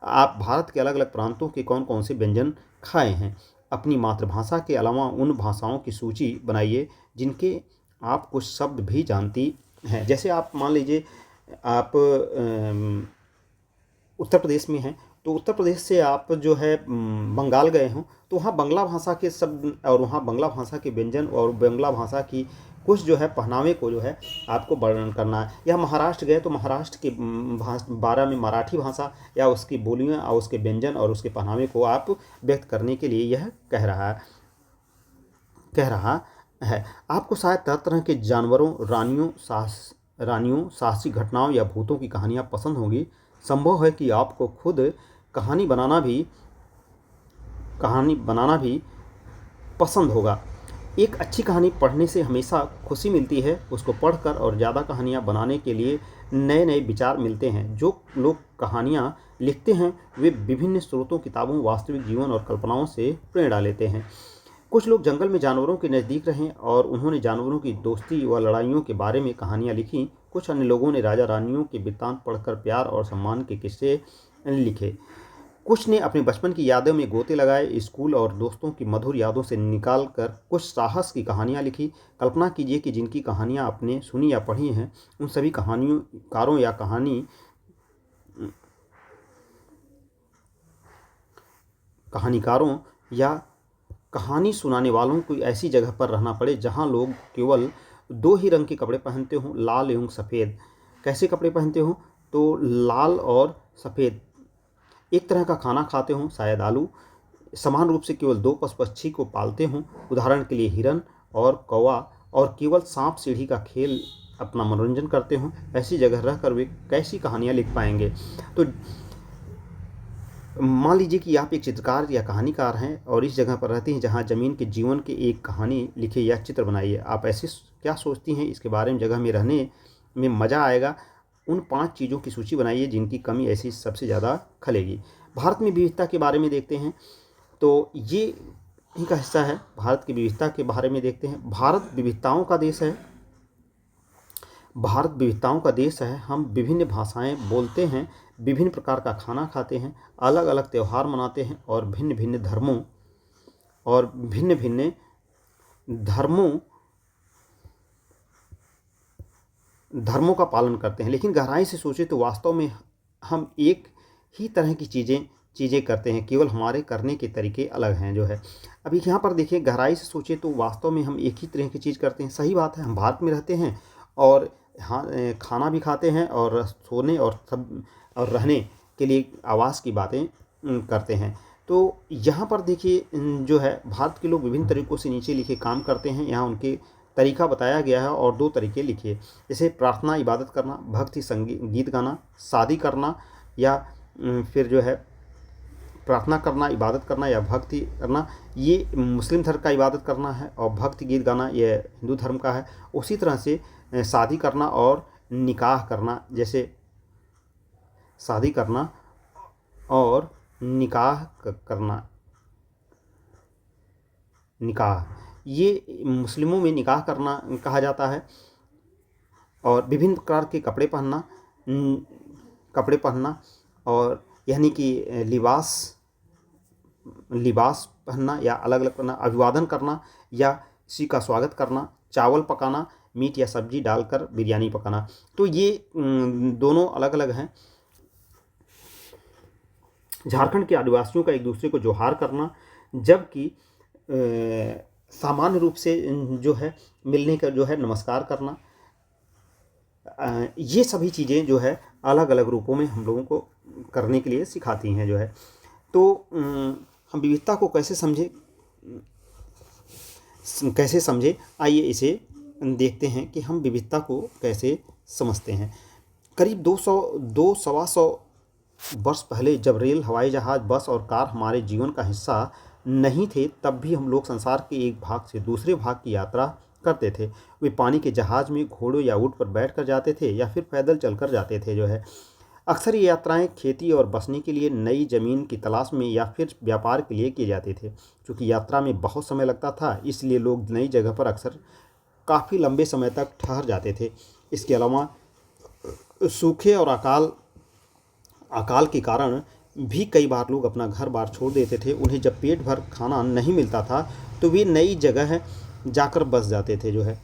Speaker 1: आप भारत के अलग अलग प्रांतों के कौन कौन से व्यंजन खाए हैं। अपनी मातृभाषा के अलावा उन भाषाओं की सूची बनाइए जिनके आप कुछ शब्द भी जानती हैं। जैसे आप मान लीजिए आप उत्तर प्रदेश में हैं, तो उत्तर प्रदेश से आप जो है बंगाल गए हों तो वहाँ बंगला भाषा के शब्द और वहाँ बंगला भाषा के व्यंजन और बंगला भाषा की कुछ जो है पहनावे को जो है आपको वर्णन करना है। या महाराष्ट्र गए तो महाराष्ट्र के बारे में मराठी भाषा या उसकी बोलियाँ और उसके व्यंजन और उसके पहनावे को आप व्यक्त करने के लिए यह कह रहा है। आपको शायद तरह तरह के जानवरों, रानियों, साहसिक घटनाओं या भूतों की कहानियाँ पसंद होंगी। संभव है कि आपको खुद कहानी बनाना भी पसंद होगा। एक अच्छी कहानी पढ़ने से हमेशा खुशी मिलती है। उसको पढ़कर और ज़्यादा कहानियाँ बनाने के लिए नए नए विचार मिलते हैं। जो लोग कहानियाँ लिखते हैं वे विभिन्न स्रोतों, किताबों, वास्तविक जीवन और कल्पनाओं से प्रेरणा लेते हैं। कुछ लोग जंगल में जानवरों के नज़दीक रहे और उन्होंने जानवरों की दोस्ती व लड़ाइयों के बारे में कहानियाँ लिखीं। कुछ अन्य लोगों ने राजा रानियों के वृत्तांत पढ़कर प्यार और सम्मान के किस्से लिखे। कुछ ने अपने बचपन की यादों में गोते लगाए। स्कूल और दोस्तों की मधुर यादों से निकाल कर कुछ साहस की कहानियाँ लिखी। कल्पना कीजिए कि जिनकी कहानियाँ आपने सुनी या पढ़ी हैं उन सभी कहानियों या कहानीकारों या कहानी सुनाने वालों को ऐसी जगह पर रहना पड़े जहां लोग केवल दो ही रंग के कपड़े पहनते हों, लाल एवं सफ़ेद। कैसे कपड़े पहनते हों? तो लाल और सफ़ेद। एक तरह का खाना खाते हों, शायद आलू। समान रूप से केवल दो पशु पक्षी को पालते हों, उदाहरण के लिए हिरन और कौवा, और केवल सांप सीढ़ी का खेल अपना मनोरंजन करते हों। ऐसी जगह रहकर वे कैसी कहानियाँ लिख पाएंगे? तो मान लीजिए कि आप एक चित्रकार या कहानीकार हैं और इस जगह पर रहते हैं जहां ज़मीन के जीवन की एक कहानी लिखे या चित्र बनाइए। आप ऐसे क्या सोचती हैं इसके बारे में? जगह में रहने में मज़ा आएगा। उन 5 चीज़ों की सूची बनाइए जिनकी कमी ऐसी सबसे ज़्यादा खलेगी। भारत में विविधता के बारे में देखते हैं, तो ये इनका हिस्सा है। भारत की विविधता के बारे में देखते हैं। भारत विविधताओं का देश है। हम विभिन्न भाषाएं बोलते हैं, विभिन्न प्रकार का खाना खाते हैं, अलग अलग त्यौहार मनाते हैं और भिन्न भिन्न धर्मों का पालन करते हैं। लेकिन गहराई से सोचें तो वास्तव में हम एक ही तरह की चीज़ें करते हैं, केवल हमारे करने के तरीके अलग हैं जो है। अभी यहाँ पर देखिए, गहराई से सोचें तो वास्तव में हम एक ही तरह की चीज़ करते हैं। सही बात है, हम भारत में रहते हैं और हाँ, खाना भी खाते हैं और सोने और रहने के लिए आवास की बातें करते हैं। तो यहाँ पर देखिए जो है, भारत के लोग विभिन्न तरीक़ों से नीचे लिखे काम करते हैं। यहाँ उनके तरीका बताया गया है और 2 तरीके लिखे, जैसे प्रार्थना, इबादत करना, भक्ति गीत गाना, शादी करना, या फिर जो है प्रार्थना करना, इबादत करना या भक्ति करना, ये मुस्लिम धर्म का इबादत करना है, और भक्ति गीत गाना ये हिंदू धर्म का है। उसी तरह से शादी करना और निकाह करना, जैसे शादी करना और निकाह ये मुस्लिमों में निकाह करना कहा जाता है। और विभिन्न प्रकार के कपड़े पहनना और यानी कि लिबास पहनना या अलग अलग पहनना, अभिवादन करना या किसी का स्वागत करना, चावल पकाना, मीट या सब्जी डालकर बिरयानी पकाना। तो ये दोनों अलग अलग हैं। झारखंड के आदिवासियों का एक दूसरे को जोहार करना, जबकि सामान्य रूप से जो है मिलने का जो है नमस्कार करना, ये सभी चीज़ें जो है अलग अलग रूपों में हम लोगों को करने के लिए सिखाती हैं जो है। तो हम विविधता को कैसे समझे, आइए इसे देखते हैं कि हम विविधता को कैसे समझते हैं। करीब 200-2.25 वर्ष पहले जब रेल, हवाई जहाज़, बस और कार हमारे जीवन का हिस्सा नहीं थे, तब भी हम लोग संसार के एक भाग से दूसरे भाग की यात्रा करते थे। वे पानी के जहाज़ में, घोड़ों या ऊँट पर बैठ कर जाते थे या फिर पैदल चलकर जाते थे जो है। अक्सर ये यात्राएं खेती और बसने के लिए, नई ज़मीन की तलाश में या फिर व्यापार के लिए किए जाते थे। क्योंकि यात्रा में बहुत समय लगता था, इसलिए लोग नई जगह पर अक्सर काफ़ी लंबे समय तक ठहर जाते थे। इसके अलावा सूखे और अकाल के कारण भी कई बार लोग अपना घर बार छोड़ देते थे। उन्हें जब पेट भर खाना नहीं मिलता था तो वे नई जगह जाकर बस जाते थे जो है।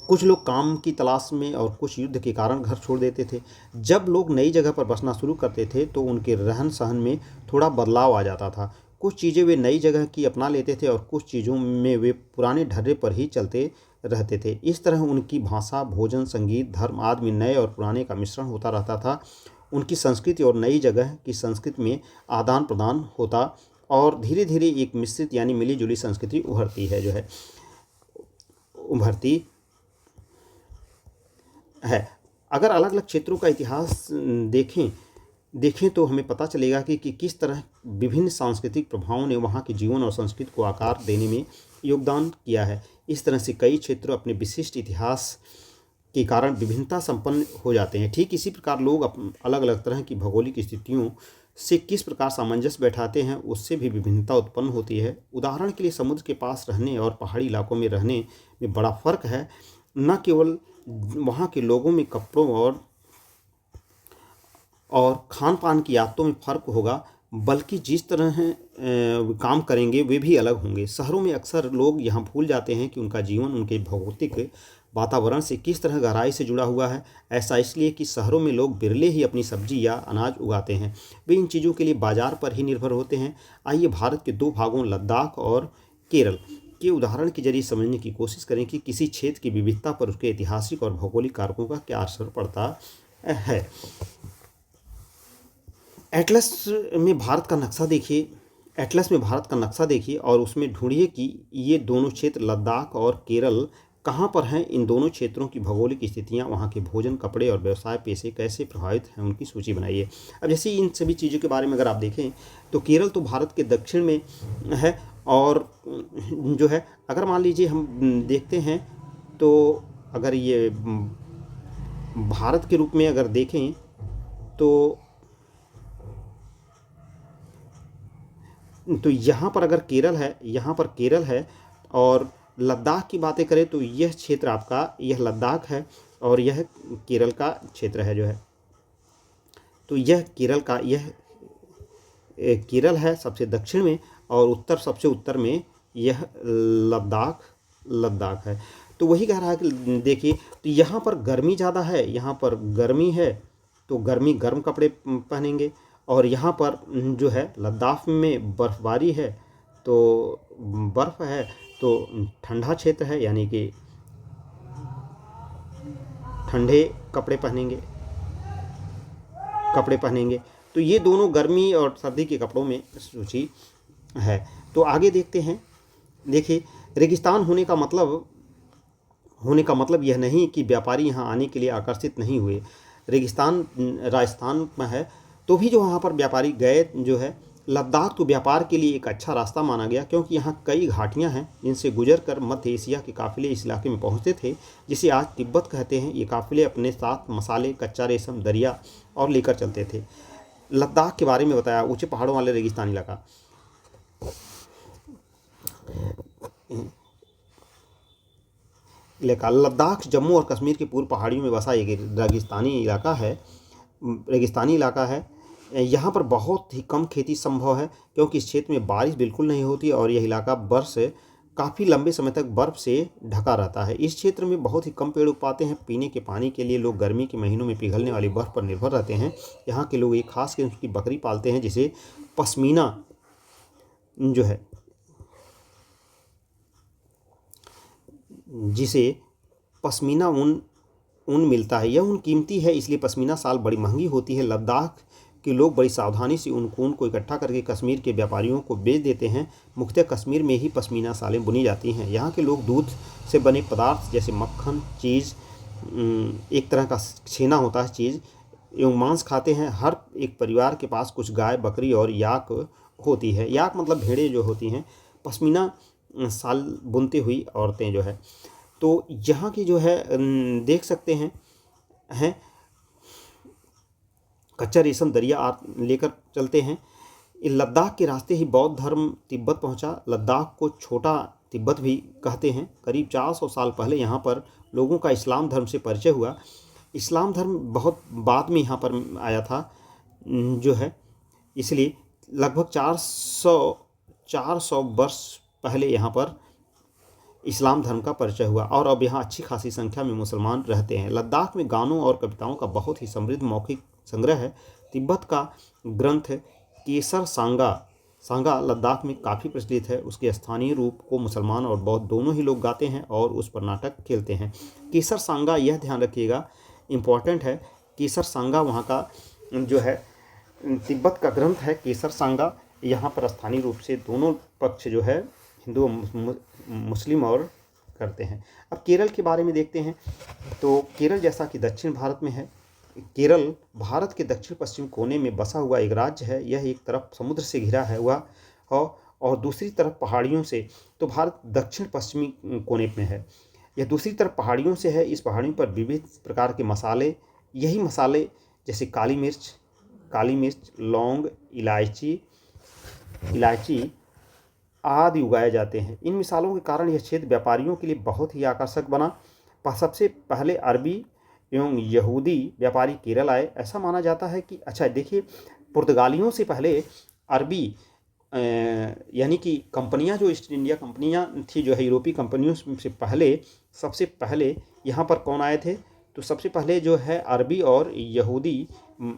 Speaker 1: कुछ लोग काम की तलाश में और कुछ युद्ध के कारण घर छोड़ देते थे। जब लोग नई जगह पर बसना शुरू करते थे तो उनके रहन सहन में थोड़ा बदलाव आ जाता था। कुछ चीज़ें वे नई जगह की अपना लेते थे और कुछ चीज़ों में वे पुराने ढर्रे पर ही चलते रहते थे। इस तरह उनकी भाषा, भोजन, संगीत, धर्म आदि में नए और पुराने का मिश्रण होता रहता था। उनकी संस्कृति और नई जगह की संस्कृति में आदान प्रदान होता और धीरे धीरे एक मिश्रित यानी मिली जुली संस्कृति उभरती है। अगर अलग अलग क्षेत्रों का इतिहास देखें तो हमें पता चलेगा कि किस तरह विभिन्न सांस्कृतिक प्रभावों ने वहाँ के जीवन और संस्कृति को आकार देने में योगदान किया है। इस तरह से कई क्षेत्र अपने विशिष्ट इतिहास के कारण विभिन्नता संपन्न हो जाते हैं। ठीक इसी प्रकार लोग अलग अलग तरह की भौगोलिक स्थितियों से किस प्रकार सामंजस्य बैठाते हैं, उससे भी विभिन्नता उत्पन्न होती है। उदाहरण के लिए समुद्र के पास रहने और पहाड़ी इलाकों में रहने में बड़ा फर्क है। न केवल वहाँ के लोगों में कपड़ों और खान पान की आदतों में फ़र्क होगा, बल्कि जिस तरह काम करेंगे वे भी अलग होंगे। शहरों में अक्सर लोग यहाँ भूल जाते हैं कि उनका जीवन उनके भौतिक वातावरण से किस तरह गहराई से जुड़ा हुआ है। ऐसा इसलिए कि शहरों में लोग बिरले ही अपनी सब्जी या अनाज उगाते हैं। वे इन चीज़ों के लिए बाजार पर ही निर्भर होते हैं। आइए भारत के दो भागों लद्दाख और केरल के उदाहरण के जरिए समझने की कोशिश करें कि किसी क्षेत्र की विविधता पर उसके ऐतिहासिक और भौगोलिक कारकों का क्या असर पड़ता है। एटलस में भारत का नक्शा देखिए और उसमें ढूंढिए कि ये दोनों क्षेत्र लद्दाख और केरल कहाँ पर हैं। इन दोनों क्षेत्रों की भौगोलिक स्थितियाँ, वहाँ के भोजन, कपड़े और व्यवसाय पेशे कैसे प्रभावित हैं, उनकी सूची बनाइए। अब जैसे इन सभी चीज़ों के बारे में अगर आप देखें तो केरल तो भारत के दक्षिण में है और जो है अगर मान लीजिए हम देखते हैं तो अगर ये भारत के रूप में अगर देखें तो यहाँ पर अगर केरल है और लद्दाख की बातें करें तो यह क्षेत्र आपका यह लद्दाख है और यह केरल का क्षेत्र है जो है। तो यह केरल है सबसे दक्षिण में और सबसे उत्तर में यह लद्दाख है। तो वही कह रहा है कि देखिए तो यहाँ पर गर्मी ज़्यादा है, यहाँ पर गर्मी है तो गर्म कपड़े पहनेंगे और यहाँ पर जो है लद्दाख में बर्फ़बारी है तो बर्फ़ है तो ठंडा क्षेत्र है यानी कि ठंडे कपड़े पहनेंगे। तो ये दोनों गर्मी और सर्दी के कपड़ों में सूची है। तो आगे देखते हैं। देखिए रेगिस्तान होने का मतलब यह नहीं कि व्यापारी यहाँ आने के लिए आकर्षित नहीं हुए। रेगिस्तान राजस्थान में है तो भी जो वहाँ पर व्यापारी गए जो है। लद्दाख तो व्यापार के लिए एक अच्छा रास्ता माना गया क्योंकि यहाँ कई घाटियाँ हैं जिनसे गुजरकर मध्य एशिया के काफ़िले इस इलाके में पहुँचते थे, जिसे आज तिब्बत कहते हैं। ये काफ़िले अपने साथ मसाले, कच्चा रेशम, दरिया और लेकर चलते थे। लद्दाख के बारे में बताया, ऊंचे पहाड़ों वाले रेगिस्तानी इलाका। लद्दाख जम्मू और कश्मीर की पूर्व पहाड़ियों में बसा एक रेगिस्तानी इलाका है। यहाँ पर बहुत ही कम खेती संभव है क्योंकि इस क्षेत्र में बारिश बिल्कुल नहीं होती और यह इलाका बर्फ़ से काफ़ी लंबे समय तक बर्फ़ से ढका रहता है। इस क्षेत्र में बहुत ही कम पेड़ उग पाते हैं। पीने के पानी के लिए लोग गर्मी के महीनों में पिघलने वाली बर्फ़ पर निर्भर रहते हैं। यहाँ के लोग एक खास किस्म की बकरी पालते हैं जिसे पश्मीना ऊन मिलता है। यह ऊन कीमती है इसलिए पश्मीना शाल बड़ी महंगी होती है। लद्दाख के लोग बड़ी सावधानी से ऊन को इकट्ठा करके कश्मीर के व्यापारियों को बेच देते हैं। मुख्यतः कश्मीर में ही पश्मीना शालें बुनी जाती हैं। यहाँ के लोग दूध से बने पदार्थ जैसे मक्खन, चीज़, एक तरह का छेना होता है चीज़, एवं मांस खाते हैं। हर एक परिवार के पास कुछ गाय, बकरी और याक होती है। याक मतलब भेड़ें जो होती हैं। पश्मीना शाल बुनती हुई औरतें जो है। तो यहाँ की जो है देख सकते हैं कच्चा रेशम दरिया लेकर चलते हैं। लद्दाख के रास्ते ही बौद्ध धर्म तिब्बत पहुंचा। लद्दाख को छोटा तिब्बत भी कहते हैं। करीब 400 साल पहले यहाँ पर लोगों का इस्लाम धर्म से परिचय हुआ। इस्लाम धर्म बहुत बाद में यहाँ पर आया था जो है, इसलिए लगभग 400 वर्ष पहले यहाँ पर इस्लाम धर्म का परिचय हुआ और अब यहाँ अच्छी खासी संख्या में मुसलमान रहते हैं। लद्दाख में गानों और कविताओं का बहुत ही समृद्ध मौखिक संग्रह है। तिब्बत का ग्रंथ केसर सांगा सांगा लद्दाख में काफ़ी प्रचलित है। उसके स्थानीय रूप को मुसलमान और बौद्ध दोनों ही लोग गाते हैं और उस पर नाटक खेलते हैं। केसर सांगा, यह ध्यान रखिएगा, इम्पॉर्टेंट है, केसर सांगा वहाँ का जो है तिब्बत का ग्रंथ है केसर सांगा। यहाँ पर स्थानीय रूप से दोनों पक्ष जो है हिंदू मुस्लिम और करते हैं। अब केरल के बारे में देखते हैं। तो केरल जैसा कि दक्षिण भारत में है, केरल भारत के दक्षिण पश्चिम कोने में बसा हुआ एक राज्य है। यह एक तरफ समुद्र से घिरा है हुआ और दूसरी तरफ पहाड़ियों से। तो भारत दक्षिण पश्चिमी कोने में है, यह दूसरी तरफ पहाड़ियों से है। इस पहाड़ियों पर विविध प्रकार के मसाले, यही मसाले जैसे काली मिर्च, लौंग, इलायची आदि उगाए जाते हैं। इन मिसालों के कारण यह क्षेत्र व्यापारियों के लिए बहुत ही आकर्षक बना। सबसे पहले अरबी एवं यहूदी व्यापारी केरल आए। ऐसा माना जाता है कि अच्छा देखिए, पुर्तगालियों से पहले अरबी यानी कि कंपनियां, जो ईस्ट इंडिया कंपनियां थी, जो है यूरोपीय कंपनियों से पहले, सबसे पहले यहाँ पर कौन आए थे? तो सबसे पहले जो है अरबी और यहूदी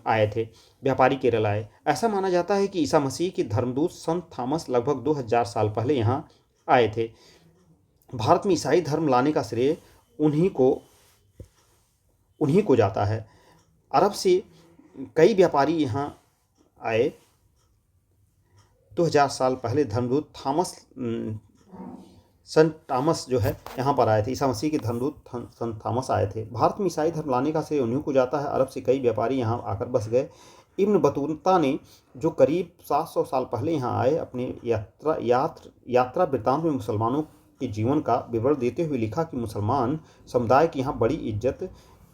Speaker 1: आए थे, व्यापारी केरल आए। ऐसा माना जाता है कि ईसा मसीह के धर्मदूत संत थॉमस लगभग 2000 साल पहले यहाँ आए थे। भारत में ईसाई धर्म लाने का श्रेय उन्हीं को जाता है। अरब से कई व्यापारी यहाँ आए 2000 साल पहले। धर्मदूत संत थॉमस जो है यहाँ पर आए थे। ईसा मसीह के धर्मदूत संत थॉमस आए थे। भारत में ईसाई धर्म लाने का श्रेय उन्हीं को जाता है। अरब से कई व्यापारी यहाँ आकर बस गए। इब्न बतूता ने, जो करीब 700 साल पहले यहाँ आए, अपने यात्रा वृत्तांत में मुसलमानों के जीवन का विवरण देते हुए लिखा कि मुसलमान समुदाय की यहाँ बड़ी इज्जत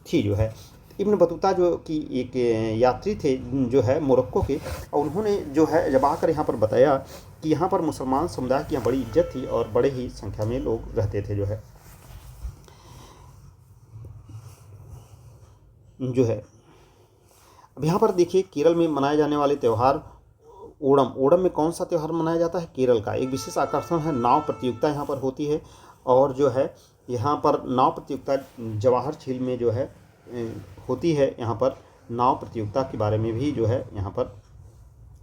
Speaker 1: थी। जो है इब्न बतूता जो कि एक यात्री थे जो है मोरक्को के, और उन्होंने जो है जब आकर यहाँ पर बताया कि यहाँ पर मुसलमान समुदाय की यहाँ बड़ी इज्जत थी और बड़े ही संख्या में लोग रहते थे। जो है अब यहाँ पर देखिए, केरल में मनाए जाने वाले त्यौहार ओणम में कौन सा त्यौहार मनाया जाता है? केरल का। एक विशेष आकर्षण है नाव प्रतियोगिता यहाँ पर होती है। और जो है यहाँ पर नाव प्रतियोगिता जवाहर झील में जो है होती है। यहाँ पर नाव प्रतियोगिता के बारे में भी जो है यहाँ पर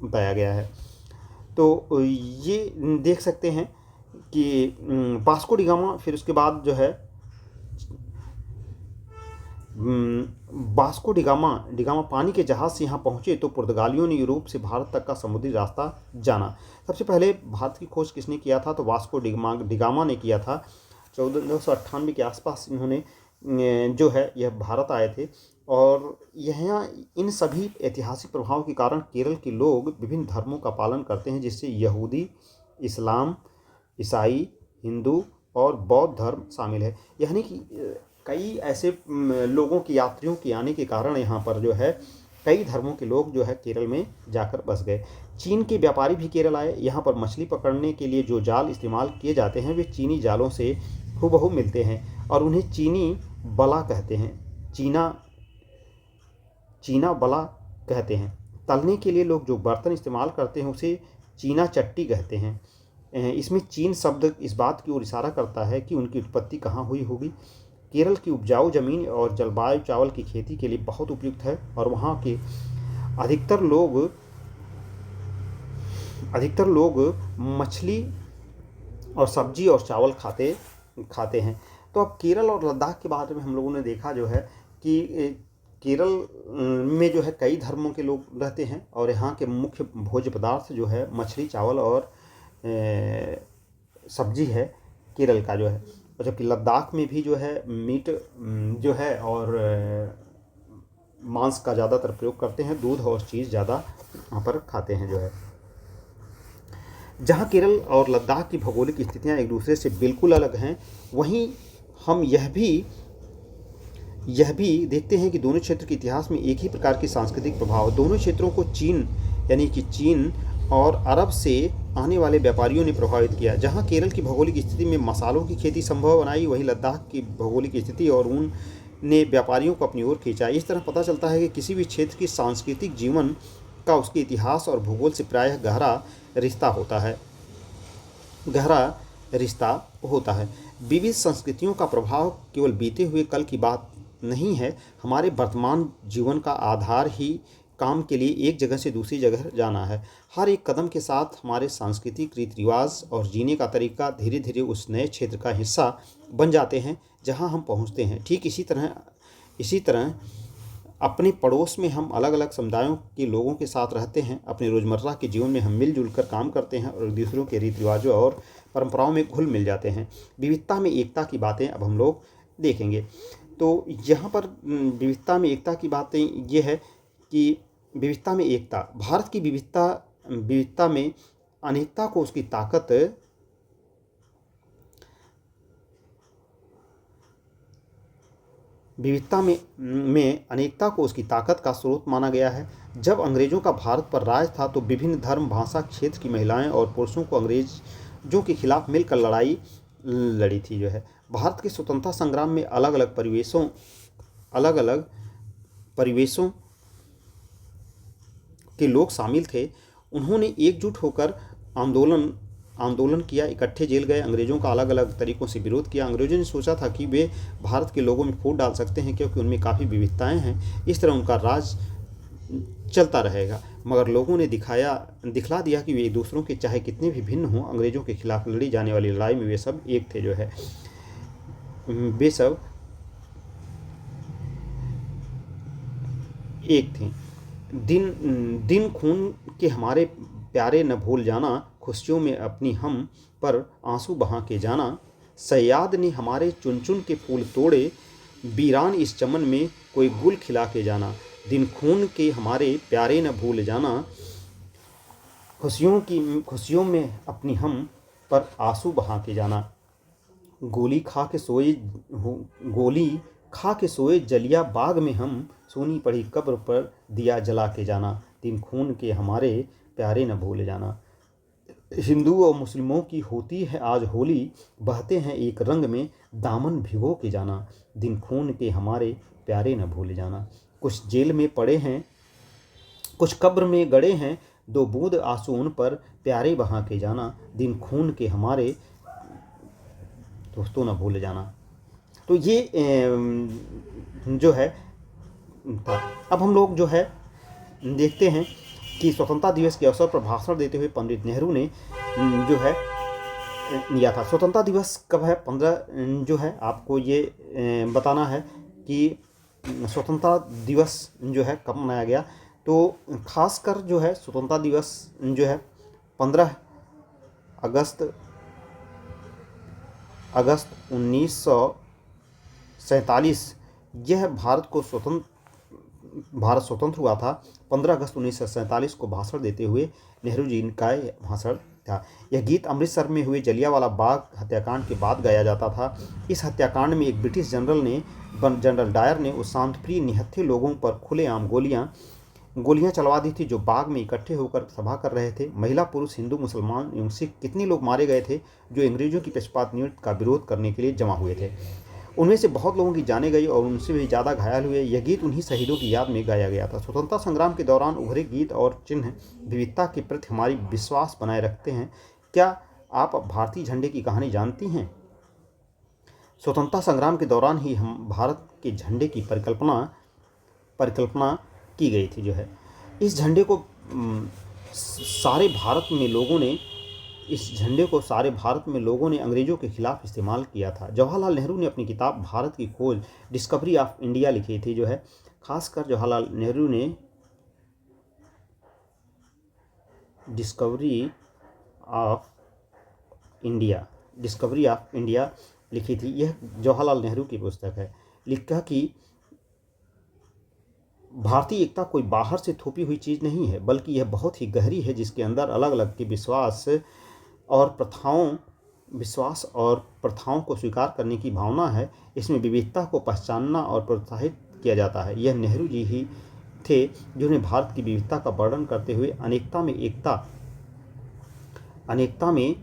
Speaker 1: बताया गया है। तो ये देख सकते हैं कि वास्को डी गामा, फिर उसके बाद जो है वास्को डी गामा पानी के जहाज़ से यहाँ पहुँचे तो पुर्तगालियों ने यूरोप से भारत तक का समुद्री रास्ता जाना। सबसे पहले भारत की खोज किसने किया था? तो वास्को डी गामा ने किया था। 1498 के आसपास इन्होंने जो है यह भारत आए थे। और यहाँ इन सभी ऐतिहासिक प्रभाव के कारण केरल के लोग विभिन्न धर्मों का पालन करते हैं, जिससे यहूदी, इस्लाम, ईसाई, हिंदू और बौद्ध धर्म शामिल है। यानी कि कई ऐसे लोगों की, यात्रियों के आने के कारण यहाँ पर जो है कई धर्मों के लोग जो है केरल में जाकर बस गए। चीन के व्यापारी भी केरल आए। यहाँ पर मछली पकड़ने के लिए जो जाल इस्तेमाल किए जाते हैं वे चीनी जालों से हूबहू मिलते हैं और उन्हें चीनी बला कहते हैं। चीना बला कहते हैं। तलने के लिए लोग जो बर्तन इस्तेमाल करते हैं उसे चीना चट्टी कहते हैं। इसमें चीन शब्द इस बात की ओर इशारा करता है कि उनकी उत्पत्ति कहाँ हुई होगी। केरल की उपजाऊ जमीन और जलवायु चावल की खेती के लिए बहुत उपयुक्त है और वहाँ के अधिकतर लोग मछली और सब्जी और चावल खाते हैं। तो अब केरल और लद्दाख के बारे में हम लोगों ने देखा जो है कि केरल में जो है कई धर्मों के लोग रहते हैं और यहाँ के मुख्य भोज्य पदार्थ जो है मछली, चावल और सब्जी है केरल का जो है। और जबकि लद्दाख में भी जो है मीट जो है और मांस का ज़्यादातर प्रयोग करते हैं, दूध और चीज़ ज़्यादा वहाँ पर खाते हैं। जो है जहाँ केरल और लद्दाख की भौगोलिक स्थितियाँ एक दूसरे से बिल्कुल अलग हैं, वहीं हम यह भी देखते हैं कि दोनों क्षेत्र के इतिहास में एक ही प्रकार की सांस्कृतिक प्रभाव। दोनों क्षेत्रों को चीन और अरब से आने वाले व्यापारियों ने प्रभावित किया। जहां केरल की भौगोलिक स्थिति में मसालों की खेती संभव बनाई, वहीं लद्दाख की भौगोलिक स्थिति और ऊन ने व्यापारियों को अपनी ओर खींचा। इस तरह पता चलता है कि किसी भी क्षेत्र की सांस्कृतिक जीवन का उसके इतिहास और भूगोल से प्रायः गहरा रिश्ता होता है। विविध संस्कृतियों का प्रभाव केवल बीते हुए कल की बात नहीं है, हमारे वर्तमान जीवन का आधार ही काम के लिए एक जगह से दूसरी जगह जाना है। हर एक कदम के साथ हमारे सांस्कृतिक रीति रिवाज और जीने का तरीका धीरे धीरे उस नए क्षेत्र का हिस्सा बन जाते हैं जहां हम पहुंचते हैं। ठीक इसी तरह अपने पड़ोस में हम अलग अलग समुदायों के लोगों के साथ रहते हैं। अपने रोज़मर्रा के जीवन में हम मिलजुल कर काम करते हैं और दूसरों के रीति रिवाजों और परंपराओं में घुल मिल जाते हैं। विविधता में एकता की बातें अब हम लोग देखेंगे। तो यहाँ पर विविधता में एकता की बातें ये है कि विविधता में एकता, भारत की विविधता में अनेकता को उसकी ताकत अनेकता को उसकी ताकत का स्रोत माना गया है। जब अंग्रेजों का भारत पर राज था तो विभिन्न धर्म, भाषा, क्षेत्र की महिलाएं और पुरुषों को अंग्रेजों के खिलाफ मिलकर लड़ाई लड़ी थी। जो है भारत के स्वतंत्रता संग्राम में अलग अलग परिवेशों के लोग शामिल थे। उन्होंने एकजुट होकर आंदोलन किया, इकट्ठे जेल गए, अंग्रेज़ों का अलग अलग तरीक़ों से विरोध किया। अंग्रेज़ों ने सोचा था कि वे भारत के लोगों में फूट डाल सकते हैं क्योंकि उनमें काफ़ी विविधताएं हैं, इस तरह उनका राज चलता रहेगा। मगर लोगों ने दिखला दिया कि वे एक दूसरों के चाहे कितने भी भिन्न हों, अंग्रेज़ों के खिलाफ लड़ी जाने वाली लड़ाई में वे सब एक थे। जो है वे सब एक थे। दिन खून के हमारे प्यारे न भूल जाना, खुशियों में अपनी हम पर आंसू बहा के जाना। सयाद ने हमारे चुन चुन के फूल तोड़े, वीरान इस चमन में कोई गुल खिला के जाना। दिन खून के हमारे प्यारे न भूल जाना, खुशियों में अपनी हम पर आंसू बहा के जाना। गोली खा के सोए जलिया बाग में हम, सोनी पड़ी कब्र पर दिया जला के जाना। दिन खून के हमारे प्यारे न भूल जाना। हिंदू और मुस्लिमों की होती है आज होली, बहते हैं एक रंग में दामन भिगो के जाना। दिन खून के हमारे प्यारे न भूल जाना। कुछ जेल में पड़े हैं, कुछ कब्र में गड़े हैं, दो बूंद आंसू उन पर प्यारे बहा के जाना। दिन खून के हमारे दोस्तों न भूल जाना। तो ये जो है था। अब हम लोग जो है देखते हैं कि स्वतंत्रता दिवस के अवसर पर भाषण देते हुए पंडित नेहरू ने जो है लिया था। स्वतंत्रता दिवस कब है? 15 जो है आपको ये बताना है कि स्वतंत्रता दिवस जो है कब मनाया गया। तो खासकर जो है स्वतंत्रता दिवस जो है 15 अगस्त 1947, यह भारत स्वतंत्र हुआ था। 15 अगस्त 1947 को भाषण देते हुए नेहरू जी का भाषण था। यह गीत अमृतसर में हुए जलियांवाला बाग हत्याकांड के बाद गाया जाता था। इस हत्याकांड में एक ब्रिटिश जनरल डायर ने उस शांतिप्रिय निहत्थे लोगों पर खुलेआम गोलियां चलवा दी थी जो बाग में इकट्ठे होकर सभा कर रहे थे। महिला, पुरुष, हिंदू, मुसलमान एवं सिख कितने लोग मारे गए थे जो अंग्रेजों की पक्षपात नीति का विरोध करने के लिए जमा हुए थे। उनमें से बहुत लोगों की जानें गई और उनसे भी ज़्यादा घायल हुए। यह गीत उन्हीं शहीदों की याद में गाया गया था। स्वतंत्रता संग्राम के दौरान उभरे गीत और चिन्ह विविधता के प्रति हमारी विश्वास बनाए रखते हैं। क्या आप भारतीय झंडे की कहानी जानती हैं? स्वतंत्रता संग्राम के दौरान ही हम भारत के झंडे की परिकल्पना की गई थी। जो है इस झंडे को सारे भारत में लोगों ने अंग्रेज़ों के खिलाफ इस्तेमाल किया था। जवाहरलाल नेहरू ने अपनी किताब भारत की खोज डिस्कवरी ऑफ इंडिया लिखी थी। जो है खासकर जवाहरलाल नेहरू ने डिस्कवरी ऑफ इंडिया लिखी थी। यह जवाहरलाल नेहरू की पुस्तक है। लिखा कि भारतीय एकता कोई बाहर से थोपी हुई चीज़ नहीं है, बल्कि यह बहुत ही गहरी है, जिसके अंदर अलग अलग के विश्वास और प्रथाओं को स्वीकार करने की भावना है। इसमें विविधता को पहचानना और प्रोत्साहित किया जाता है। यह नेहरू जी ही थे जिन्होंने भारत की विविधता का वर्णन करते हुए अनेकता में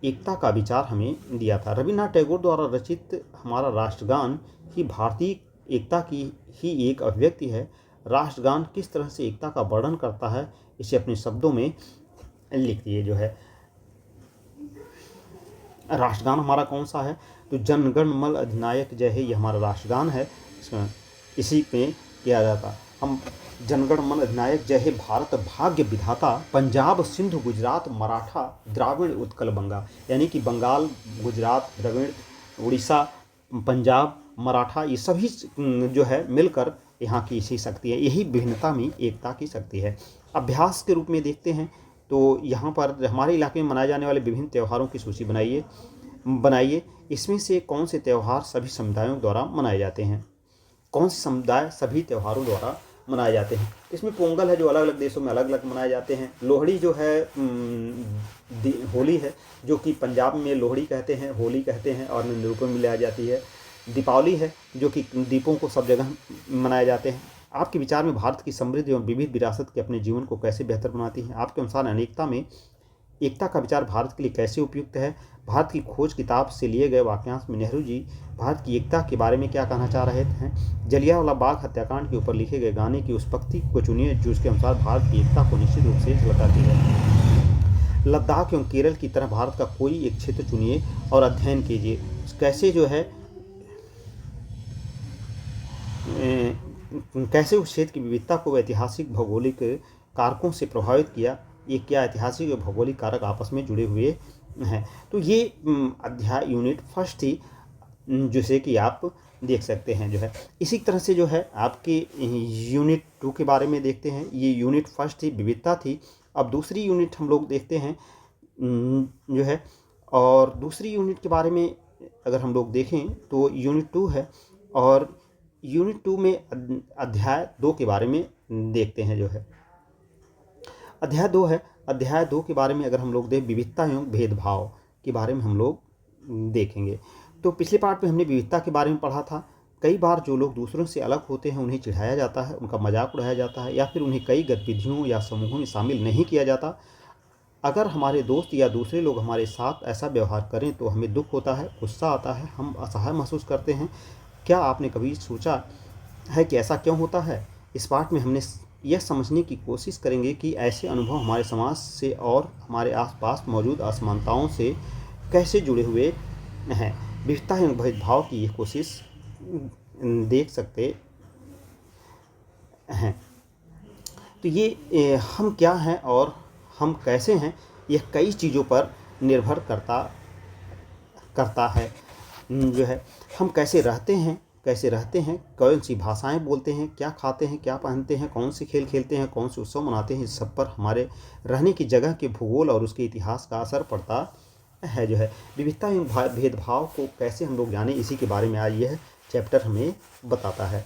Speaker 1: एकता का विचार हमें दिया था। रविन्द्रनाथ टैगोर द्वारा रचित हमारा राष्ट्रगान ही भारतीय एकता की ही एक अभिव्यक्ति है। राष्ट्रगान किस तरह से एकता का वर्णन करता है, इसे अपने शब्दों में लिख दिए। जो है राष्ट्रगान हमारा कौन सा है? तो जन गण मन अधिनायक जय हे, ये हमारा राष्ट्रगान है। इसी पे किया जाता। हम जनगण मन अधिनायक जय हे भारत भाग्य विधाता, पंजाब सिंधु गुजरात मराठा द्राविड़ उत्कल बंगा, यानी कि बंगाल, गुजरात, द्रविड़, उड़ीसा, पंजाब, मराठा, ये सभी जो है मिलकर यहाँ की इसी शक्ति है। यही विभिन्नता में एकता की शक्ति है। अभ्यास के रूप में देखते हैं तो यहाँ पर हमारे इलाके में मनाए जाने वाले विभिन्न त्योहारों की सूची बनाइए। इसमें से कौन से त्यौहार सभी समुदायों द्वारा मनाए जाते हैं, कौन से समुदाय सभी त्योहारों द्वारा मनाए जाते हैं। इसमें पोंगल है जो अलग अलग देशों में अलग अलग मनाए जाते हैं। लोहड़ी जो है होली है जो कि पंजाब में लोहड़ी कहते हैं, होली कहते हैं और अन्य रूपों में लाई जाती है। दीपावली है जो कि दीपों को सब जगह मनाए जाते हैं। आपके विचार में भारत की समृद्ध एवं विविध विरासत के अपने जीवन को कैसे बेहतर बनाती है? आपके अनुसार अनेकता में एकता का विचार भारत के लिए कैसे उपयुक्त है? भारत की खोज किताब से लिए गए वाक्यांश में नेहरू जी भारत की एकता के बारे में क्या कहना चाह रहे हैं? जलियांवाला बाग हत्याकांड के ऊपर लिखे गए गाने की उस पंक्ति को चुनिए जो उसके अनुसार भारत की एकता को निश्चित रूप से झलकाती है। लद्दाख एवं केरल की तरह भारत का कोई एक क्षेत्र चुनिए और अध्ययन कीजिए, कैसे जो है कैसे उस क्षेत्र की विविधता को ऐतिहासिक भौगोलिक कारकों से प्रभावित किया। ये क्या ऐतिहासिक और भौगोलिक कारक आपस में जुड़े हुए हैं। तो ये अध्याय यूनिट फर्स्ट थी जिसे कि आप देख सकते हैं जो है। इसी तरह से जो है आपके यूनिट 2 के बारे में देखते हैं। ये यूनिट फर्स्ट थी, विविधता थी। अब दूसरी यूनिट हम लोग देखते हैं जो है, और दूसरी यूनिट के बारे में अगर हम लोग देखें तो यूनिट 2 है और यूनिट 2 में अध्याय 2 के बारे में देखते हैं जो है। अध्याय 2 है। अध्याय 2 के बारे में अगर हम लोग देखें विविधता एवं भेदभाव के बारे में हम लोग देखेंगे। तो पिछले पार्ट में हमने विविधता के बारे में पढ़ा था। कई बार जो लोग दूसरों से अलग होते हैं उन्हें चिढ़ाया जाता है, उनका मजाक उड़ाया जाता है या फिर उन्हें कई गतिविधियों या समूहों में शामिल नहीं किया जाता। अगर हमारे दोस्त या दूसरे लोग हमारे साथ ऐसा व्यवहार करें तो हमें दुख होता है, गुस्सा आता है, हम असहाय महसूस करते हैं। क्या आपने कभी सोचा है कि ऐसा क्यों होता है? इस पाठ में हमने यह समझने की कोशिश करेंगे कि ऐसे अनुभव हमारे समाज से और हमारे आसपास मौजूद असमानताओं से कैसे जुड़े हुए हैं। विविधता एवं भेदभाव की ये कोशिश देख सकते हैं। तो ये हम क्या हैं और हम कैसे हैं, यह कई चीज़ों पर निर्भर करता है जो है। हम कैसे रहते हैं, कौन सी भाषाएं बोलते हैं, क्या खाते हैं, क्या पहनते हैं, कौन से खेल खेलते हैं, कौन से उत्सव मनाते हैं, इस सब पर हमारे रहने की जगह के भूगोल और उसके इतिहास का असर पड़ता है जो है। विविधता एवं भेदभाव को कैसे हम लोग जाने, इसी के बारे में आज यह चैप्टर हमें बताता है।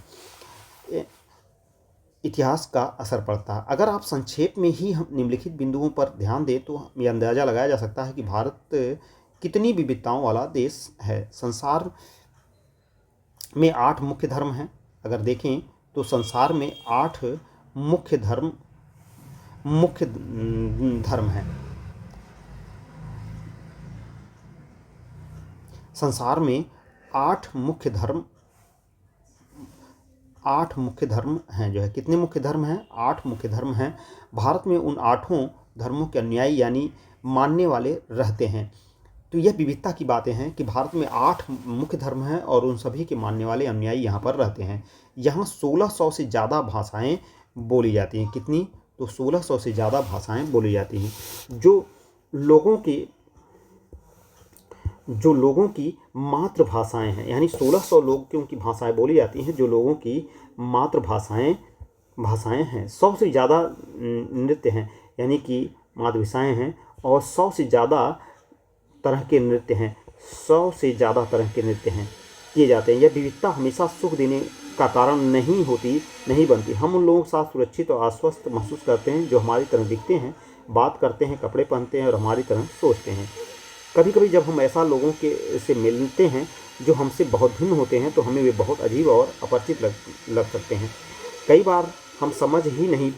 Speaker 1: इतिहास का असर पड़ता है। अगर आप संक्षेप में ही हम निम्नलिखित बिंदुओं पर ध्यान दें तो यह अंदाज़ा लगाया जा सकता है कि भारत कितनी विविधताओं वाला देश है। संसार में 8 मुख्य धर्म हैं। अगर देखें तो संसार में 8 मुख्य धर्म हैं। संसार में 8 मुख्य धर्म हैं जो है। कितने मुख्य धर्म हैं? 8 मुख्य धर्म हैं। भारत में उन 8 धर्मों के अनुयायी यानी मानने वाले रहते हैं। तो यह विविधता की बातें हैं कि भारत में 8 मुख्य धर्म हैं और उन सभी के मानने वाले अनुयायी यहाँ पर रहते हैं। यहाँ 1600 से ज़्यादा भाषाएं बोली जाती हैं। कितनी? तो 1600 से ज़्यादा भाषाएं बोली जाती हैं। जो लोगों की मातृभाषाएं हैं, यानी 1600 लोगों की भाषाएं बोली जाती हैं जो लोगों की भाषाएं हैं। 100 से ज़्यादा नृत्य हैं, यानी कि मातृभाषाएं हैं, और 100 से ज़्यादा तरह के नृत्य हैं। 100 से ज़्यादा तरह के नृत्य हैं किए जाते हैं। यह विविधता हमेशा सुख देने का कारण नहीं बनती। हम उन लोगों के साथ सुरक्षित और आश्वस्त महसूस करते हैं जो हमारी तरह दिखते हैं, बात करते हैं, कपड़े पहनते हैं और हमारी तरह सोचते हैं। कभी कभी जब हम ऐसा लोगों से मिलते हैं जो हमसे बहुत भिन्न होते हैं तो हमें वे बहुत अजीब और अपरिचित लग सकते हैं। कई बार हम समझ ही नहीं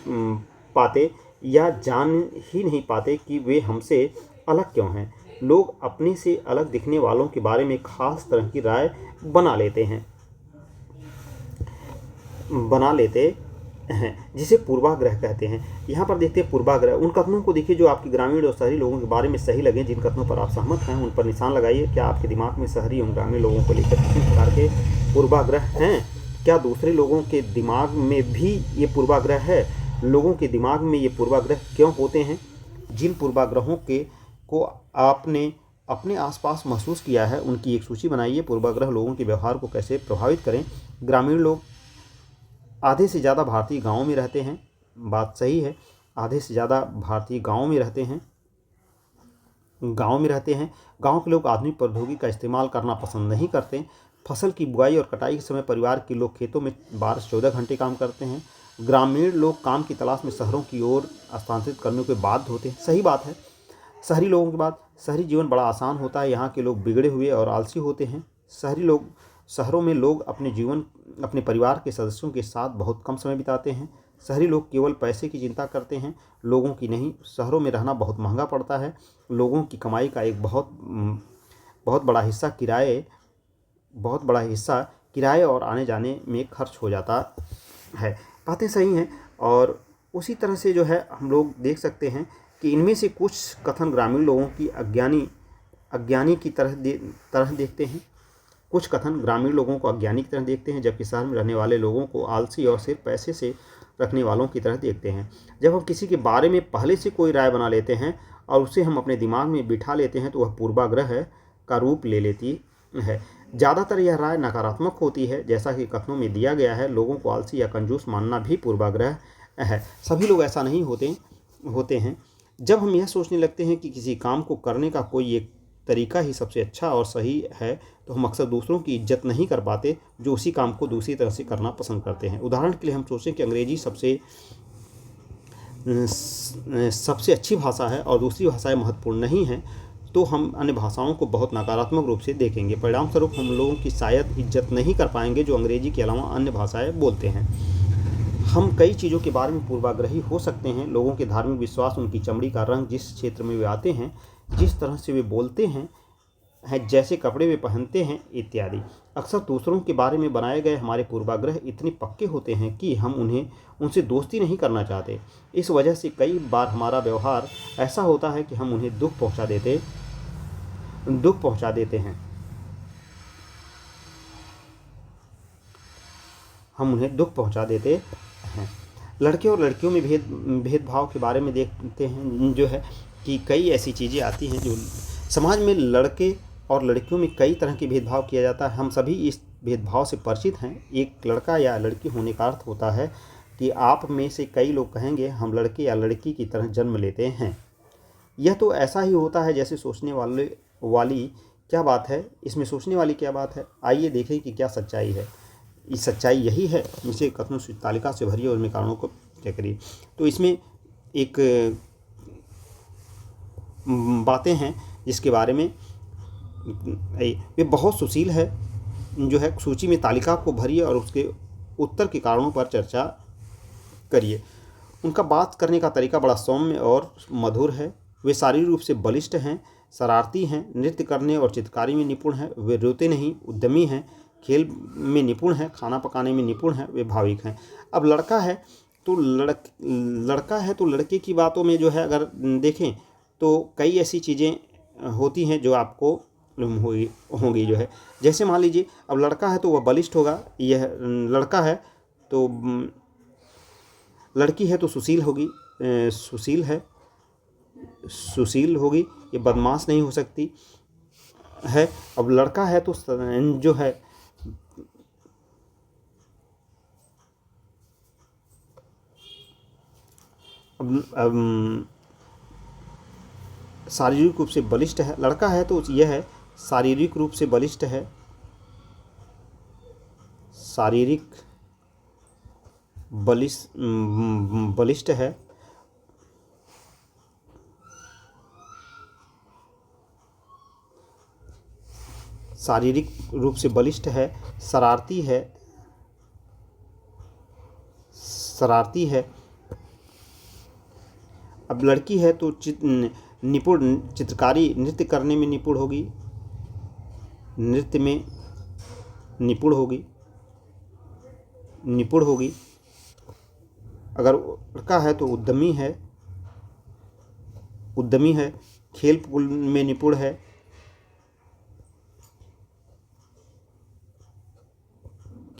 Speaker 1: पाते या जान ही नहीं पाते कि वे हमसे अलग क्यों हैं। लोग अपने से अलग दिखने वालों के बारे में खास तरह की राय बना लेते हैं जिसे पूर्वाग्रह कहते हैं। यहाँ पर देखते हैं पूर्वाग्रह। उन कथनों को देखिए जो आपके ग्रामीण और शहरी लोगों के बारे में सही लगे। जिन कथनों पर आप सहमत हैं उन पर निशान लगाइए। क्या आपके दिमाग में शहरी एवं ग्रामीण लोगों को लेकर किसी प्रकार के पूर्वाग्रह हैं? क्या दूसरे लोगों के दिमाग में भी ये पूर्वाग्रह है? लोगों के दिमाग में ये पूर्वाग्रह क्यों होते हैं? जिन पूर्वाग्रहों को आपने अपने आसपास महसूस किया है, उनकी एक सूची बनाइए। पूर्वाग्रह लोगों के व्यवहार को कैसे प्रभावित करें? ग्रामीण लोग आधे से ज़्यादा भारतीय गाँव में रहते हैं। बात सही है, आधे से ज़्यादा भारतीय गाँव में रहते हैं। गांव के लोग आधुनिक प्रौद्योगिकी का इस्तेमाल करना पसंद नहीं करते। फसल की बुआई और कटाई के समय परिवार के लोग खेतों में 12 से 14 घंटे काम करते हैं। ग्रामीण लोग काम की तलाश में शहरों की ओर स्थानांतरित करने के बाध्य होते हैं। सही बात है। शहरी लोगों के बाद शहरी जीवन बड़ा आसान होता है। यहाँ के लोग बिगड़े हुए और आलसी होते हैं। शहरों में लोग अपने परिवार के सदस्यों के साथ बहुत कम समय बिताते हैं। शहरी लोग केवल पैसे की चिंता करते हैं, लोगों की नहीं। शहरों में रहना बहुत महंगा पड़ता है। लोगों की कमाई का एक बहुत बड़ा हिस्सा किराए और आने जाने में खर्च हो जाता है। बातें सही हैं। और उसी तरह से जो है हम लोग देख सकते हैं कि इनमें से कुछ कथन ग्रामीण लोगों की अज्ञानी की तरह देखते हैं। कुछ कथन ग्रामीण लोगों को अज्ञानी की तरह देखते हैं, जबकि शहर में रहने वाले लोगों को आलसी और सिर्फ पैसे से रखने वालों की तरह देखते हैं। जब हम किसी के बारे में पहले से कोई राय बना लेते हैं और उसे हम अपने दिमाग में बिठा लेते हैं, तो वह पूर्वाग्रह का रूप ले लेती है। ज़्यादातर यह राय नकारात्मक होती है। जैसा कि कथनों में दिया गया है, लोगों को आलसी या कंजूस मानना भी पूर्वाग्रह है। सभी लोग ऐसा नहीं होते हैं। जब हम यह सोचने लगते हैं कि किसी काम को करने का कोई एक तरीका ही सबसे अच्छा और सही है, तो हम अक्सर दूसरों की इज्जत नहीं कर पाते जो उसी काम को दूसरी तरह से करना पसंद करते हैं। उदाहरण के लिए हम सोचें कि अंग्रेजी सबसे अच्छी भाषा है और दूसरी भाषाएं महत्वपूर्ण नहीं हैं, तो हम अन्य भाषाओं को बहुत नकारात्मक रूप से देखेंगे। परिणाम स्वरूप हम लोगों की शायद इज्जत नहीं कर पाएंगे जो अंग्रेजी के अलावा अन्य भाषाएं बोलते हैं। हम कई चीज़ों के बारे में पूर्वाग्रही हो सकते हैं। लोगों के धार्मिक विश्वास, उनकी चमड़ी का रंग, जिस क्षेत्र में वे आते हैं, जिस तरह से वे बोलते हैं, जैसे कपड़े वे पहनते हैं इत्यादि। अक्सर दूसरों के बारे में बनाए गए हमारे पूर्वाग्रह इतने पक्के होते हैं कि हम उनसे दोस्ती नहीं करना चाहते। इस वजह से कई बार हमारा व्यवहार ऐसा होता है कि हम उन्हें दुख पहुंचा देते हैं। लड़के और लड़कियों में भेदभाव के बारे में देखते हैं जो है कि कई ऐसी चीज़ें आती हैं जो समाज में लड़के और लड़कियों में कई तरह के भेदभाव किया जाता है। हम सभी इस भेदभाव से परिचित हैं। एक लड़का या लड़की होने का अर्थ होता है कि आप में से कई लोग कहेंगे हम लड़के या लड़की की तरह जन्म लेते हैं। यह तो ऐसा ही होता है जैसे सोचने वाली क्या बात है। इसमें सोचने वाली क्या बात है? आइए देखें कि क्या सच्चाई है। इस सच्चाई यही है। इसे कथनों से तालिका से भरिए और उनमें कारणों को तय करिए। तो इसमें एक बातें हैं जिसके बारे में ये बहुत सुशील है जो है। सूची में तालिका को भरिए और उसके उत्तर के कारणों पर चर्चा करिए। उनका बात करने का तरीका बड़ा सौम्य और मधुर है। वे शारीरिक रूप से बलिष्ठ हैं, शरारती हैं, नृत्य करने और चित्रकारी में निपुण हैं। वे रोते नहीं, उद्यमी हैं, खेल में निपुण हैं, खाना पकाने में निपुण हैं, वे भाविक हैं। अब लड़का है तो लड़के की बातों में जो है अगर देखें तो कई ऐसी चीज़ें होती हैं जो आपको होंगी जो है। जैसे मान लीजिए अब लड़का है तो वह बलिष्ठ होगा। यह लड़का है तो लड़की है तो सुशील होगी, ये बदमाश नहीं हो सकती है। अब लड़का है तो जो है शारीरिक रूप से बलिष्ठ है। लड़का है तो यह है शारीरिक रूप से बलिष्ठ है, बलिष्ठ है। शारीरिक रूप से बलिष्ठ है, शरारती है। अब लड़की है तो निपुण, चित्रकारी, नृत्य करने में निपुण होगी, नृत्य में निपुण होगी। अगर लड़का है तो उद्यमी है, खेल में निपुण है,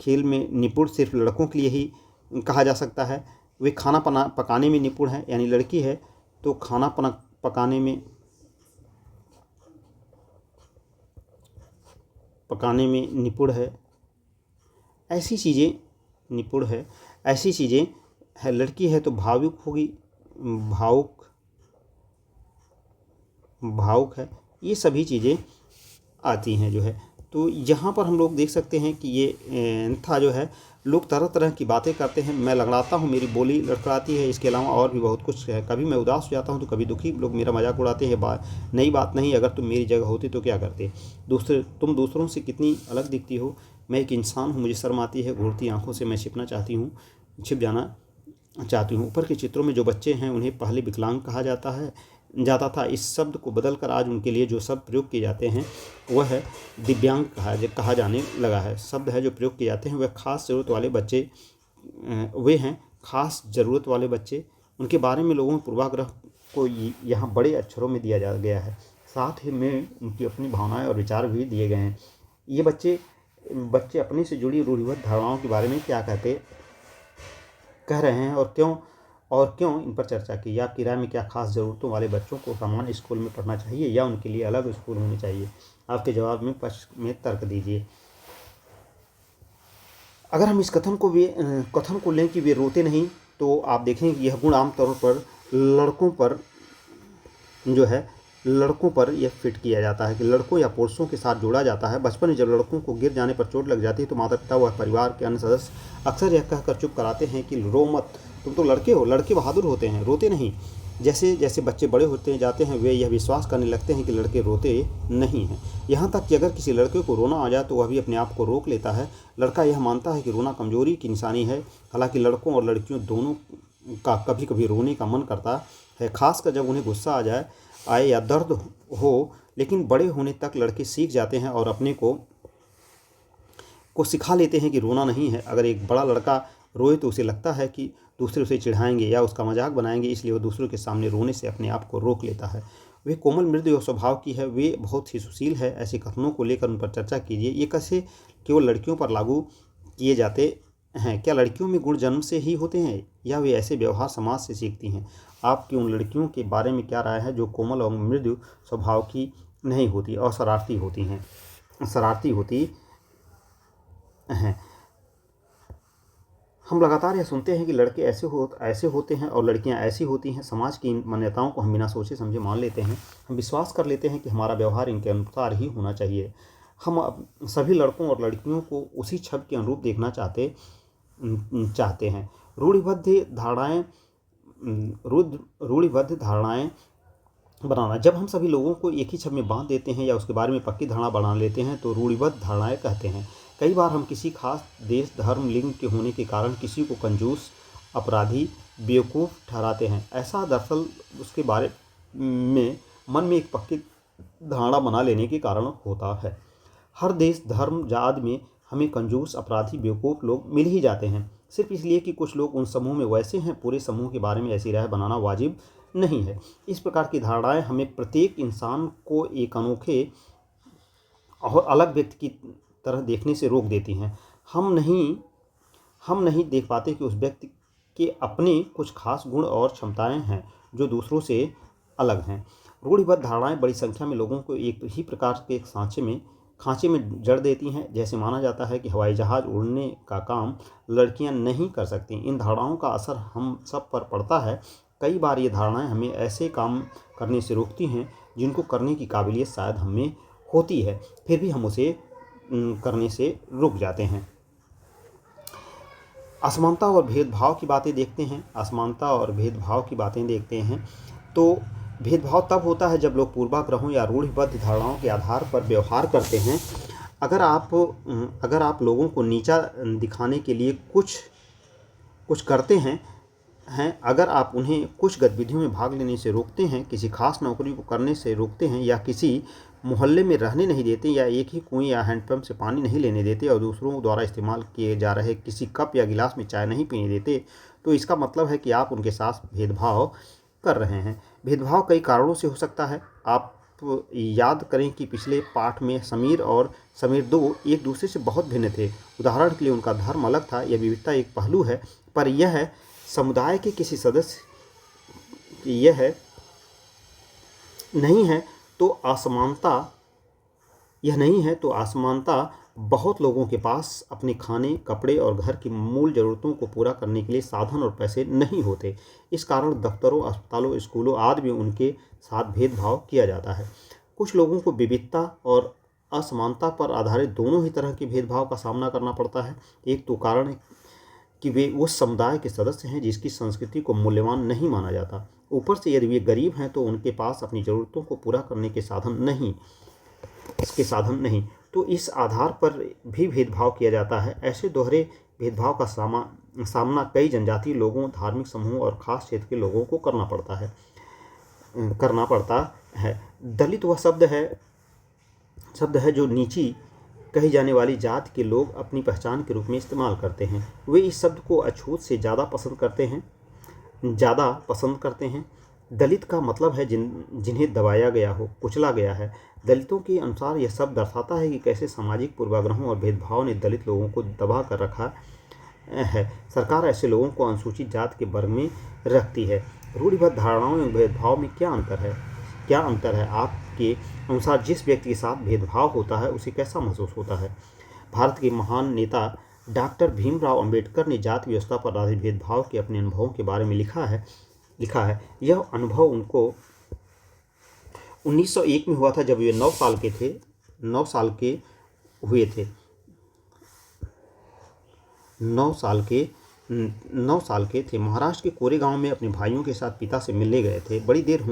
Speaker 1: खेल में निपुण सिर्फ लड़कों के लिए ही कहा जा सकता है। वे खाना पकाने में निपुण है, यानी लड़की है तो खाना पकाने में निपुण है, ऐसी चीज़ें निपुण है, ऐसी चीज़ें है। लड़की है तो भावुक होगी, भावुक है, ये सभी चीज़ें आती हैं जो है। तो यहाँ पर हम लोग देख सकते हैं कि ये था जो है, लोग तरह तरह की बातें करते हैं। मैं लड़खड़ाता हूँ, मेरी बोली लड़खड़ाती है, इसके अलावा और भी बहुत कुछ है। कभी मैं उदास हो जाता हूँ तो कभी दुखी, लोग मेरा मजाक उड़ाते हैं। नई बात नहीं, अगर तुम मेरी जगह होती तो क्या करते। तुम दूसरों से कितनी अलग दिखती हो। मैं एक इंसान हूँ, मुझे शर्म आती है, घूरती आंखों से मैं छिप जाना चाहती हूँ। ऊपर के चित्रों में जो बच्चे हैं उन्हें पहले विकलांग कहा जाता था। इस शब्द को बदलकर आज उनके लिए जो शब्द प्रयोग किए जाते हैं वह है दिव्यांग कहा जाने लगा है। शब्द है जो प्रयोग किए जाते हैं वह खास ज़रूरत वाले बच्चे, वे हैं खास ज़रूरत वाले बच्चे। उनके बारे में लोगों में पूर्वाग्रह को यहाँ बड़े अक्षरों में दिया गया है। साथ ही में उनकी अपनी भावनाएं और विचार भी दिए गए हैं। ये बच्चे अपने से जुड़ी रूढ़िबद्ध धारणाओं के बारे में क्या कह रहे हैं और क्यों इन पर चर्चा की। आपकी राय में क्या खास ज़रूरतों वाले बच्चों को सामान्य स्कूल में पढ़ना चाहिए या उनके लिए अलग स्कूल होने चाहिए? आपके जवाब में पक्ष में तर्क दीजिए। अगर हम इस कथन को लें कि वे रोते नहीं, तो आप देखें कि यह गुण आमतौर पर लड़कों पर यह फिट किया जाता है कि लड़कों या पुरुषों के साथ जोड़ा जाता है। बचपन में जब लड़कों को गिर जाने पर चोट लग जाती है तो माता पिता व परिवार के अन्य सदस्य अक्सर यह कहकर चुप कराते हैं कि रो मत, तुम तो लड़के हो, लड़के बहादुर होते हैं, रोते नहीं। जैसे जैसे बच्चे बड़े होते जाते हैं वे यह विश्वास करने लगते हैं कि लड़के रोते नहीं हैं। यहाँ तक कि अगर किसी लड़के को रोना आ जाए तो वह भी अपने आप को रोक लेता है। लड़का यह मानता है कि रोना कमजोरी की निशानी है। हालांकि लड़कों और लड़कियों दोनों का कभी कभी रोने का मन करता है, खासकर जब उन्हें गुस्सा आए या दर्द हो। लेकिन बड़े होने तक लड़के सीख जाते हैं और अपने को सिखा लेते हैं कि रोना नहीं है। अगर एक बड़ा लड़का रोए तो उसे लगता है कि दूसरे उसे चिढ़ाएंगे या उसका मजाक बनाएंगे, इसलिए वह दूसरों के सामने रोने से अपने आप को रोक लेता है। वे कोमल मृदु स्वभाव की है, वे बहुत ही सुशील है। ऐसे कथनों को लेकर उन पर चर्चा कीजिए। ये कैसे केवल लड़कियों पर लागू किए जाते हैं? क्या लड़कियों में गुण जन्म से ही होते हैं या वे ऐसे व्यवहार समाज से सीखती हैं? आपकी उन लड़कियों के बारे में क्या राय है जो कोमल और मृदु स्वभाव की नहीं होती और शरारती होती हैं? हम लगातार यह सुनते हैं कि लड़के ऐसे होते हैं और लड़कियां ऐसी होती हैं। समाज की इन मान्यताओं को हम बिना सोचे समझे मान लेते हैं। हम विश्वास कर लेते हैं कि हमारा व्यवहार इनके अनुसार ही होना चाहिए। हम सभी लड़कों और लड़कियों को उसी छवि के अनुरूप देखना चाहते हैं। रूढ़िबद्ध धारणाएं बनाना। जब हम सभी लोगों को एक ही छवि में बांध देते हैं या उसके बारे में पक्की धारणा बना लेते हैं तो रूढ़िबद्ध धारणाएं कहते हैं। कई बार हम किसी खास देश, धर्म, लिंग के होने के कारण किसी को कंजूस, अपराधी, बेवकूफ़ ठहराते हैं। ऐसा दरअसल उसके बारे में मन में एक पक्की धारणा बना लेने के कारण होता है। हर देश, धर्म, जात में हमें कंजूस, अपराधी, बेवकूफ़ लोग मिल ही जाते हैं, सिर्फ इसलिए कि कुछ लोग उन समूह में वैसे हैं। पूरे समूह के बारे में ऐसी राय बनाना वाजिब नहीं है। इस प्रकार की धारणाएं हमें प्रत्येक इंसान को एक अनोखे और अलग व्यक्ति की तरह देखने से रोक देती हैं। हम नहीं देख पाते कि उस व्यक्ति के अपने कुछ खास गुण और क्षमताएं हैं जो दूसरों से अलग हैं। रूढ़िबद्ध धारणाएं बड़ी संख्या में लोगों को एक ही प्रकार के खांचे में जड़ देती हैं। जैसे माना जाता है कि हवाई जहाज़ उड़ने का काम लड़कियां नहीं कर सकती। इन धारणाओं का असर हम सब पर पड़ता है। कई बार ये धारणाएं हमें ऐसे काम करने से रोकती हैं जिनको करने की काबिलियत शायद हमें होती है, फिर भी हम उसे करने से रुक जाते हैं। असमानता और भेदभाव की बातें देखते हैं। तो भेदभाव तब होता है जब लोग पूर्वाग्रहों या रूढ़िबद्ध धारणाओं के आधार पर व्यवहार करते हैं। अगर आप लोगों को नीचा दिखाने के लिए कुछ करते हैं, अगर आप उन्हें कुछ गतिविधियों में भाग लेने से रोकते हैं, किसी खास नौकरी को करने से रोकते हैं या किसी मोहल्ले में रहने नहीं देते या एक ही कुएं या हैंडपंप से पानी नहीं लेने देते और दूसरों द्वारा इस्तेमाल किए जा रहे किसी कप या गिलास में चाय नहीं पीने देते, तो इसका मतलब है कि आप उनके साथ भेदभाव कर रहे हैं। भेदभाव कई कारणों से हो सकता है। आप तत्व याद करें कि पिछले पाठ में समीर और समीर दो एक दूसरे से बहुत भिन्न थे। उदाहरण के लिए उनका धर्म अलग था। यह विविधता एक पहलू है, पर यह समुदाय के किसी सदस्य यह नहीं है तो असमानता यह नहीं है तो असमानता बहुत लोगों के पास अपने खाने, कपड़े और घर की मूल ज़रूरतों को पूरा करने के लिए साधन और पैसे नहीं होते। इस कारण दफ्तरों, अस्पतालों, स्कूलों आदि में उनके साथ भेदभाव किया जाता है। कुछ लोगों को विविधता और असमानता पर आधारित दोनों ही तरह के भेदभाव का सामना करना पड़ता है। एक तो कारण है कि वे उस समुदाय के सदस्य हैं जिसकी संस्कृति को मूल्यवान नहीं माना जाता। ऊपर से यदि वे गरीब हैं तो उनके पास अपनी ज़रूरतों को पूरा करने के साधन नहीं, तो इस आधार पर भी भेदभाव किया जाता है। ऐसे दोहरे भेदभाव का सामना कई जनजातीय लोगों, धार्मिक समूहों और ख़ास क्षेत्र के लोगों को करना पड़ता है। दलित वह शब्द है जो नीची कही जाने वाली जाति के लोग अपनी पहचान के रूप में इस्तेमाल करते हैं। वे इस शब्द को अछूत से ज़्यादा पसंद करते हैं। दलित का मतलब है जिन्हें दबाया गया हो, कुचला गया है। दलितों के अनुसार यह शब्द दर्शाता है कि कैसे सामाजिक पूर्वाग्रहों और भेदभाव ने दलित लोगों को दबा कर रखा है। सरकार ऐसे लोगों को अनुसूचित जाति के वर्ग में रखती है। रूढ़िबद्ध धारणाओं एवं भेदभाव में क्या अंतर है? आपके अनुसार जिस व्यक्ति के साथ भेदभाव होता है उसे कैसा महसूस होता है? भारत के महान नेता डॉक्टर भीमराव अंबेडकर ने जाति व्यवस्था पर आधारित भेदभाव के अपने अनुभवों के बारे में लिखा है। यह अनुभव उनको 1901 में हुआ था, जब वे 9 साल के थे। महाराष्ट्र के कोरेगांव में अपने भाइयों के साथ पिता से मिलने गए थे। बड़ी देर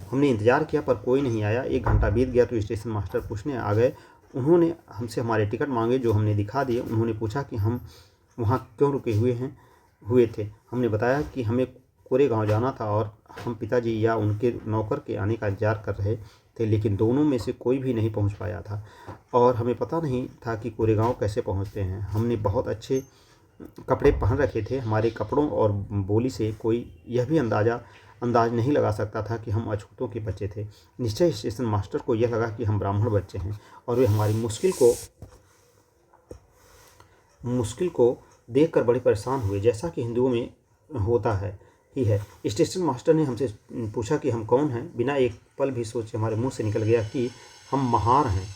Speaker 1: हमने इंतजार किया पर कोई नहीं आया। 1 घंटा बीत गया तो स्टेशन मास्टर पूछने आ गए। उन्होंने हमसे हमारे टिकट मांगे, जो हमने दिखा दिए। उन्होंने पूछा कि हम वहाँ क्यों रुके हुए थे। हमने बताया कि हमें कोरेगांव जाना था और हम पिताजी या उनके नौकर के आने का इंतजार कर रहे थे, लेकिन दोनों में से कोई भी नहीं पहुंच पाया था और हमें पता नहीं था कि कोरेगांव कैसे पहुंचते हैं। हमने बहुत अच्छे कपड़े पहन रखे थे। हमारे कपड़ों और बोली से कोई यह भी अंदाज नहीं लगा सकता था कि हम अछूतों के बच्चे थे। निश्चय स्टेशन मास्टर को यह लगा कि हम ब्राह्मण बच्चे हैं और वे हमारी मुश्किल को देखकर बड़े परेशान हुए, जैसा कि हिंदुओं में होता है। स्टेशन मास्टर ने हमसे पूछा कि हम कौन हैं। बिना एक पल भी सोचे हमारे मुंह से निकल गया कि हम महार हैं।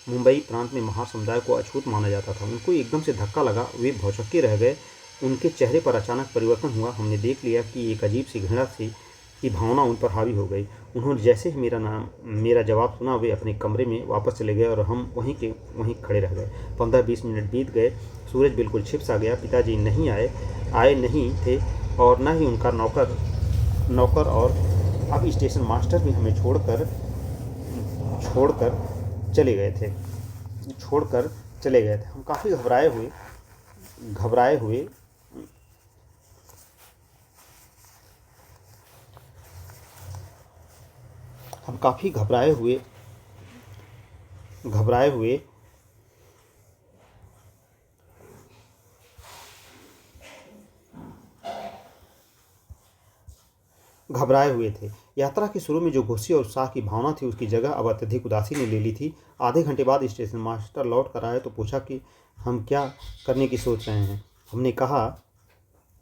Speaker 1: मुंबई प्रांत में महार समुदाय को अछूत माना जाता था। उनको एकदम से धक्का लगा, वे भौचक्के रह गए। उनके चेहरे पर अचानक परिवर्तन हुआ। हमने देख लिया कि एक अजीब सी घृणा की भावना उन पर हावी हो गई। उन्होंने जैसे ही मेरा जवाब सुना, वे अपने कमरे में वापस चले गए और हम वहीं खड़े रह गए। 15-20 मिनट बीत गए। सूरज बिल्कुल छिप सा गया। पिताजी आए नहीं थे और न ही उनका नौकर और अब स्टेशन मास्टर भी हमें छोड़कर चले गए थे। हम काफ़ी घबराए हुए थे। यात्रा के शुरू में जो खुशी और उत्साह की भावना थी, उसकी जगह अब अत्यधिक उदासी ने ले ली थी। आधे घंटे बाद स्टेशन मास्टर लौट कर आए तो पूछा कि हम क्या करने की सोच रहे हैं। हमने कहा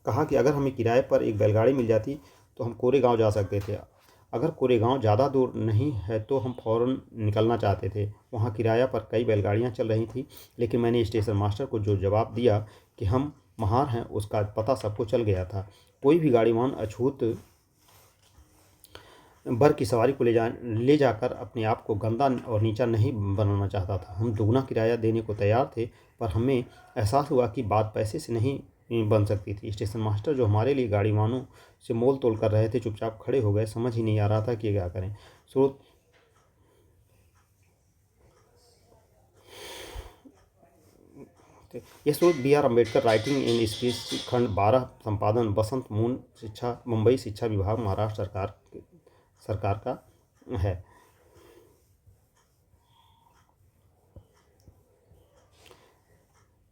Speaker 1: कि अगर हमें किराए पर एक बैलगाड़ी मिल जाती तो हम कोरेगांव जा सकते थे। अगर कोरेगांव ज़्यादा दूर नहीं है तो हम फ़ौरन निकलना चाहते थे। वहाँ किराया पर कई बैलगाड़ियाँ चल रही थी, लेकिन मैंने स्टेशन मास्टर को जो जवाब दिया कि हम महार हैं, उसका पता सबको चल गया था। कोई भी गाड़ीवान अछूत वर्ग की सवारी को ले जाकर अपने आप को गंदा और नीचा नहीं बनाना चाहता था। हम दोगुना किराया देने को तैयार थे, पर हमें एहसास हुआ कि बात पैसे से नहीं बन सकती थी। स्टेशन मास्टर, जो हमारे लिए गाड़ीवानों से मोल तोल कर रहे थे, चुपचाप खड़े हो गए। समझ ही नहीं आ रहा था कि क्या करें। यह स्रोत B.R. Ambedkar writing in speech खंड 12 संपादन बसंत मून मुंबई शिक्षा विभाग महाराष्ट्र सरकार का है।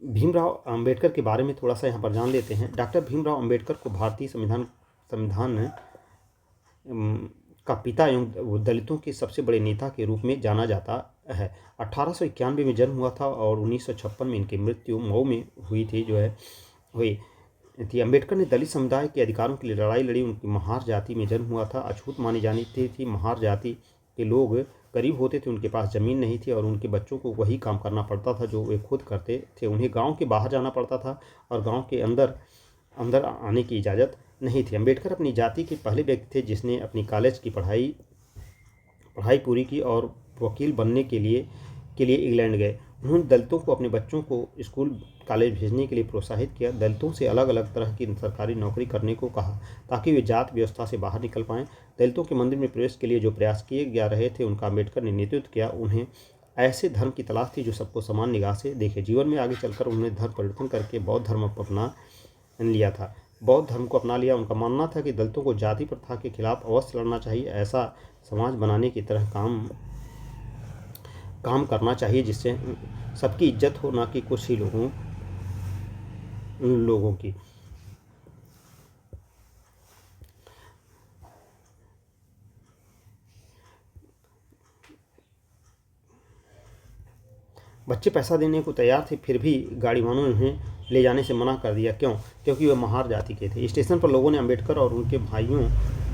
Speaker 1: भीमराव अंबेडकर के बारे में थोड़ा सा यहाँ पर जान लेते हैं। डॉक्टर भीमराव अंबेडकर को भारतीय संविधान का पिता एवं दलितों के सबसे बड़े नेता के रूप में जाना जाता है। 1891 में जन्म हुआ था और 1956 में इनकी मृत्यु मऊ में हुई थी। अम्बेडकर ने दलित समुदाय के अधिकारों के लिए लड़ाई लड़ी। उनकी महार जाति में जन्म हुआ था। अछूत मानी जाती थी। महार जाति के लोग गरीब होते थे, उनके पास ज़मीन नहीं थी और उनके बच्चों को वही काम करना पड़ता था जो वे खुद करते थे। उन्हें गांव के बाहर जाना पड़ता था और गांव के अंदर आने की इजाज़त नहीं थी। अम्बेडकर अपनी जाति के पहले व्यक्ति थे जिसने अपनी कॉलेज की पढ़ाई पूरी की और वकील बनने के लिए इंग्लैंड गए। उन्होंने दलितों को अपने बच्चों को स्कूल कॉलेज भेजने के लिए प्रोत्साहित किया। दलितों से अलग अलग तरह की सरकारी नौकरी करने को कहा ताकि वे जात व्यवस्था से बाहर निकल पाएं। दलितों के मंदिर में प्रवेश के लिए जो प्रयास किए जा रहे थे उनका अम्बेडकर ने नेतृत्व किया। उन्हें ऐसे धर्म की तलाश थी जो सबको समान निगाह से देखे। जीवन में आगे चलकर उन्होंने धर्म परिवर्तन करके बौद्ध धर्म अपना लिया था। बौद्ध धर्म को अपना लिया। उनका मानना था कि दलितों को जाति प्रथा के खिलाफ अवश्य लड़ना चाहिए। ऐसा समाज बनाने की तरह काम करना चाहिए जिससे सबकी इज्जत हो, ना कि कुछ ही लोगों की। बच्चे पैसा देने को तैयार थे, फिर भी गाड़ी वालों ने उन्हें ले जाने से मना कर दिया। क्यों? क्योंकि वे महार जाति के थे। स्टेशन पर लोगों ने अम्बेडकर और उनके भाइयों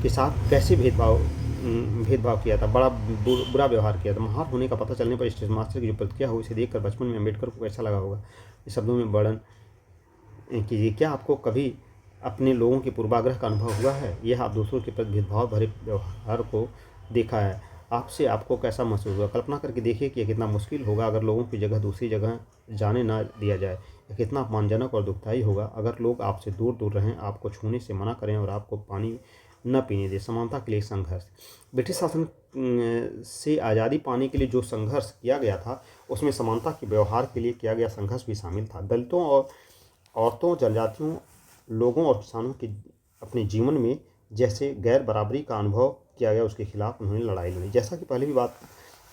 Speaker 1: के साथ कैसे भेदभाव किया था, बड़ा बुरा व्यवहार किया था। महार होने का पता चलने पर स्टेशन मास्टर की जो प्रतिक्रिया हुई, इसे देखकर बचपन में अम्बेडकर को कैसा लगा होगा, इस शब्दों में वर्णन कीजिए। क्या आपको कभी अपने लोगों के पूर्वाग्रह का अनुभव हुआ है? यह आप दूसरों के प्रति भेदभाव भरे व्यवहार को देखा है, आपको कैसा महसूस हुआ? कल्पना करके देखिए कि यह कितना मुश्किल होगा अगर लोगों की जगह दूसरी जगह जाने ना दिया जाए। यह कितना अपमानजनक और दुखदायी होगा अगर लोग आपसे दूर दूर रहें, आपको छूने से मना करें और आपको पानी न पीने दें। समानता के लिए संघर्ष। ब्रिटिश शासन से आज़ादी पाने के लिए जो संघर्ष किया गया था उसमें समानता के व्यवहार के लिए किया गया संघर्ष भी शामिल था। दलितों और औरतों, जनजातियों, लोगों और किसानों के अपने जीवन में जैसे गैर बराबरी का अनुभव किया गया उसके खिलाफ उन्होंने लड़ाई लड़ी। जैसा कि पहले भी बात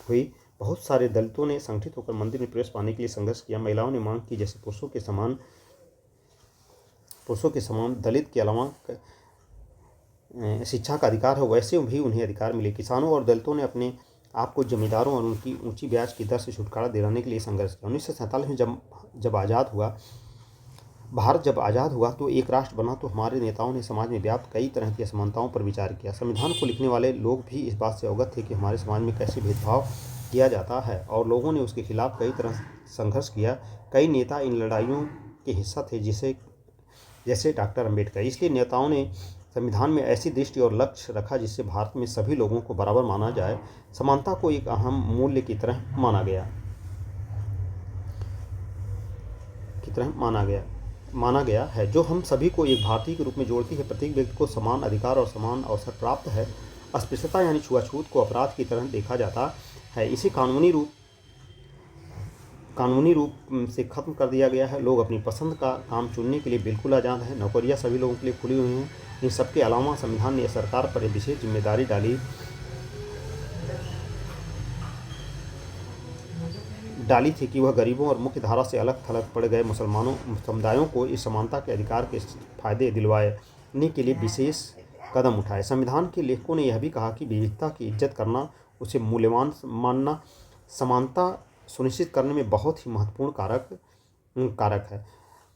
Speaker 1: हुई, बहुत सारे दलितों ने संगठित होकर मंदिर में प्रवेश पाने के लिए संघर्ष किया। महिलाओं ने मांग की जैसे पुरुषों के समान दलित के अलावा शिक्षा का अधिकार है वैसे भी उन्हें अधिकार मिले। किसानों और दलितों ने अपने आप को जमींदारों और उनकी ऊंची ब्याज की दर से छुटकारा दिलाने के लिए संघर्ष किया। 1947 में भारत जब आज़ाद हुआ तो एक राष्ट्र बना तो हमारे नेताओं ने समाज में व्याप्त कई तरह की असमानताओं पर विचार किया। संविधान को लिखने वाले लोग भी इस बात से अवगत थे कि हमारे समाज में कैसे भेदभाव किया जाता है और लोगों ने उसके खिलाफ कई तरह संघर्ष किया। कई नेता इन लड़ाइयों के हिस्सा थे जैसे डॉक्टर अम्बेडकर। इसलिए नेताओं ने संविधान में ऐसी दृष्टि और लक्ष्य रखा जिससे भारत में सभी लोगों को बराबर माना जाए। समानता को एक अहम मूल्य की तरह माना गया है जो हम सभी को एक भारतीय के रूप में जोड़ती है। प्रत्येक व्यक्ति को समान अधिकार और समान अवसर प्राप्त है। अस्पृश्यता यानी छुआछूत को अपराध की तरह देखा जाता है। इसे कानूनी रूप से खत्म कर दिया गया है। लोग अपनी पसंद का काम चुनने के लिए बिल्कुल आज़ाद हैं। नौकरियां सभी लोगों के लिए खुली हुई हैं। इन सबके अलावा संविधान ने सरकार पर एक विशेष जिम्मेदारी डाली थी कि वह गरीबों और मुख्य धारा से अलग थलग पड़ गए मुसलमानों समुदायों को इस समानता के अधिकार के फायदे दिलवाने के लिए विशेष कदम उठाए। संविधान के लेखकों ने यह भी कहा कि विविधता की इज्जत करना, उसे मूल्यवान मानना समानता सुनिश्चित करने में बहुत ही महत्वपूर्ण कारक है।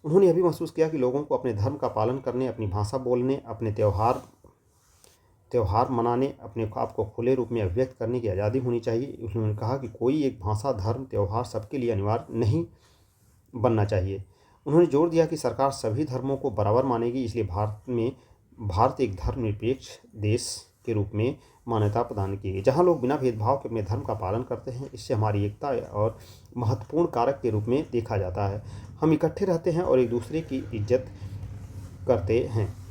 Speaker 1: उन्होंने यह भी महसूस किया कि लोगों को अपने धर्म का पालन करने, अपनी भाषा बोलने, अपने त्यौहार मनाने, अपने आप को खुले रूप में अभिव्यक्त करने की आज़ादी होनी चाहिए। उन्होंने कहा कि कोई एक भाषा, धर्म, त्यौहार सबके लिए अनिवार्य नहीं बनना चाहिए। उन्होंने जोर दिया कि सरकार सभी धर्मों को बराबर मानेगी, इसलिए भारत एक धर्मनिरपेक्ष देश के रूप में मान्यता प्रदान की गई जहाँ लोग बिना भेदभाव के अपने धर्म का पालन करते हैं। इससे हमारी एकता और महत्वपूर्ण कारक के रूप में देखा जाता है। हम इकट्ठे रहते हैं और एक दूसरे की इज्जत करते हैं।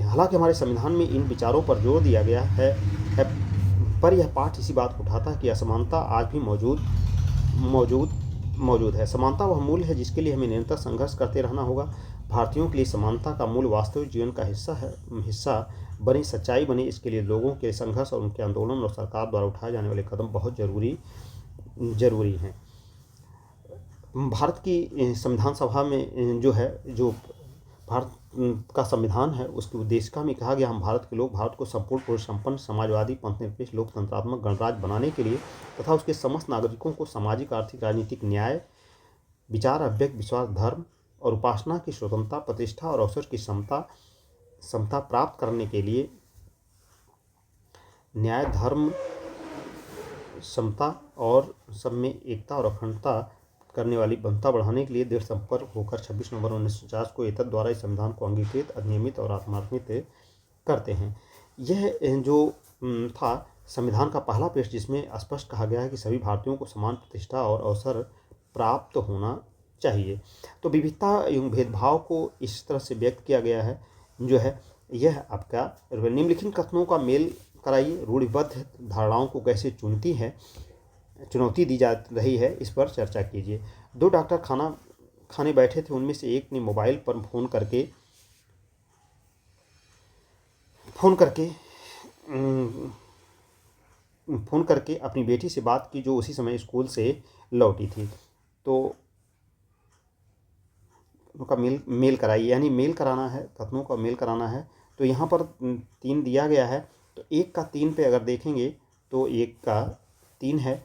Speaker 1: हालांकि हमारे संविधान में इन विचारों पर जोर दिया गया है पर यह पाठ इसी बात को उठाता है कि असमानता आज भी मौजूद है। समानता वह मूल्य है जिसके लिए हमें निरंतर संघर्ष करते रहना होगा। भारतीयों के लिए समानता का मूल्य वास्तविक जीवन का हिस्सा बने, सच्चाई बने, इसके लिए लोगों के संघर्ष और उनके आंदोलन और सरकार द्वारा उठाए जाने वाले कदम बहुत जरूरी हैं। भारत की संविधान सभा में जो भारत का संविधान है उसकी उद्देशिका में कहा गया, हम भारत के लोग भारत को संपूर्ण संपन्न समाजवादी पंथनिरपेक्ष लोकतंत्रात्मक गणराज्य बनाने के लिए तथा उसके समस्त नागरिकों को सामाजिक आर्थिक राजनीतिक न्याय, विचार अभिव्यक्ति विश्वास धर्म और उपासना की स्वतंत्रता, प्रतिष्ठा और अवसर की समता प्राप्त करने के लिए न्याय, धर्म, समता और सब में एकता और अखंडता करने वाली बनता बढ़ाने के लिए दृढ़ संपर्क होकर 26 नवंबर 1950 को एतद द्वारा इस संविधान को अंगीकृत, अधिनियमित और आत्मान्वित करते हैं। यह जो था संविधान का पहला पेज, जिसमें स्पष्ट कहा गया है कि सभी भारतीयों को समान प्रतिष्ठा और अवसर प्राप्त होना चाहिए। तो विविधता एवं भेदभाव को इस तरह से व्यक्त किया गया है जो है यह आपका निम्नलिखित कथनों का मेल कराइए, रूढ़िबद्ध धारणाओं को कैसे चुनौती दी जा रही है, इस पर चर्चा कीजिए। 2 डॉक्टर खाना खाने बैठे थे, उनमें से एक ने मोबाइल पर फ़ोन करके अपनी बेटी से बात की जो उसी समय स्कूल से लौटी थी। तो उनका मेल कराइए, यानी मेल कराना है, कथनों का मेल कराना है। तो यहाँ पर 3 दिया गया है, तो 1 का 3 पे अगर देखेंगे तो 1 का 3 है,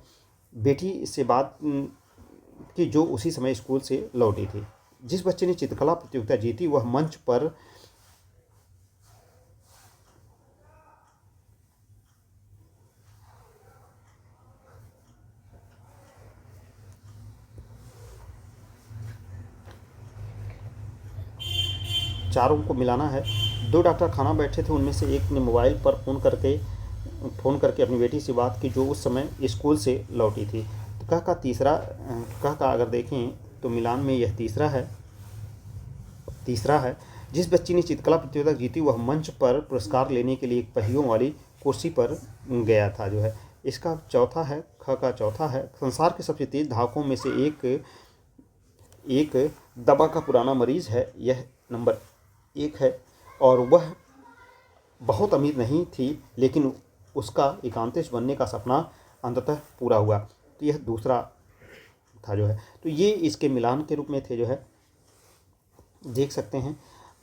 Speaker 1: बेटी से बात की जो उसी समय स्कूल से लौटी थी। जिस बच्चे ने चित्रकला प्रतियोगिता जीती वह मंच पर चारों को मिलाना है। 2 डॉक्टर खाना बैठे थे, उनमें से एक ने मोबाइल पर फ़ोन करके अपनी बेटी से बात की जो उस समय स्कूल से लौटी थी। तो कह का अगर देखें तो मिलान में यह तीसरा है। जिस बच्ची ने चित्रकला प्रतियोगिता जीती वह मंच पर पुरस्कार लेने के लिए एक पहियों वाली कुर्सी पर गया था जो है। इसका चौथा है, ख का चौथा है, संसार के सबसे तेज धावकों में से एक दमा का पुराना मरीज है, यह नंबर 1 है। और वह बहुत अमीर नहीं थी लेकिन उसका एकांतश बनने का सपना अंततः पूरा हुआ, तो यह दूसरा था जो है। तो ये इसके मिलान के रूप में थे जो है, देख सकते हैं।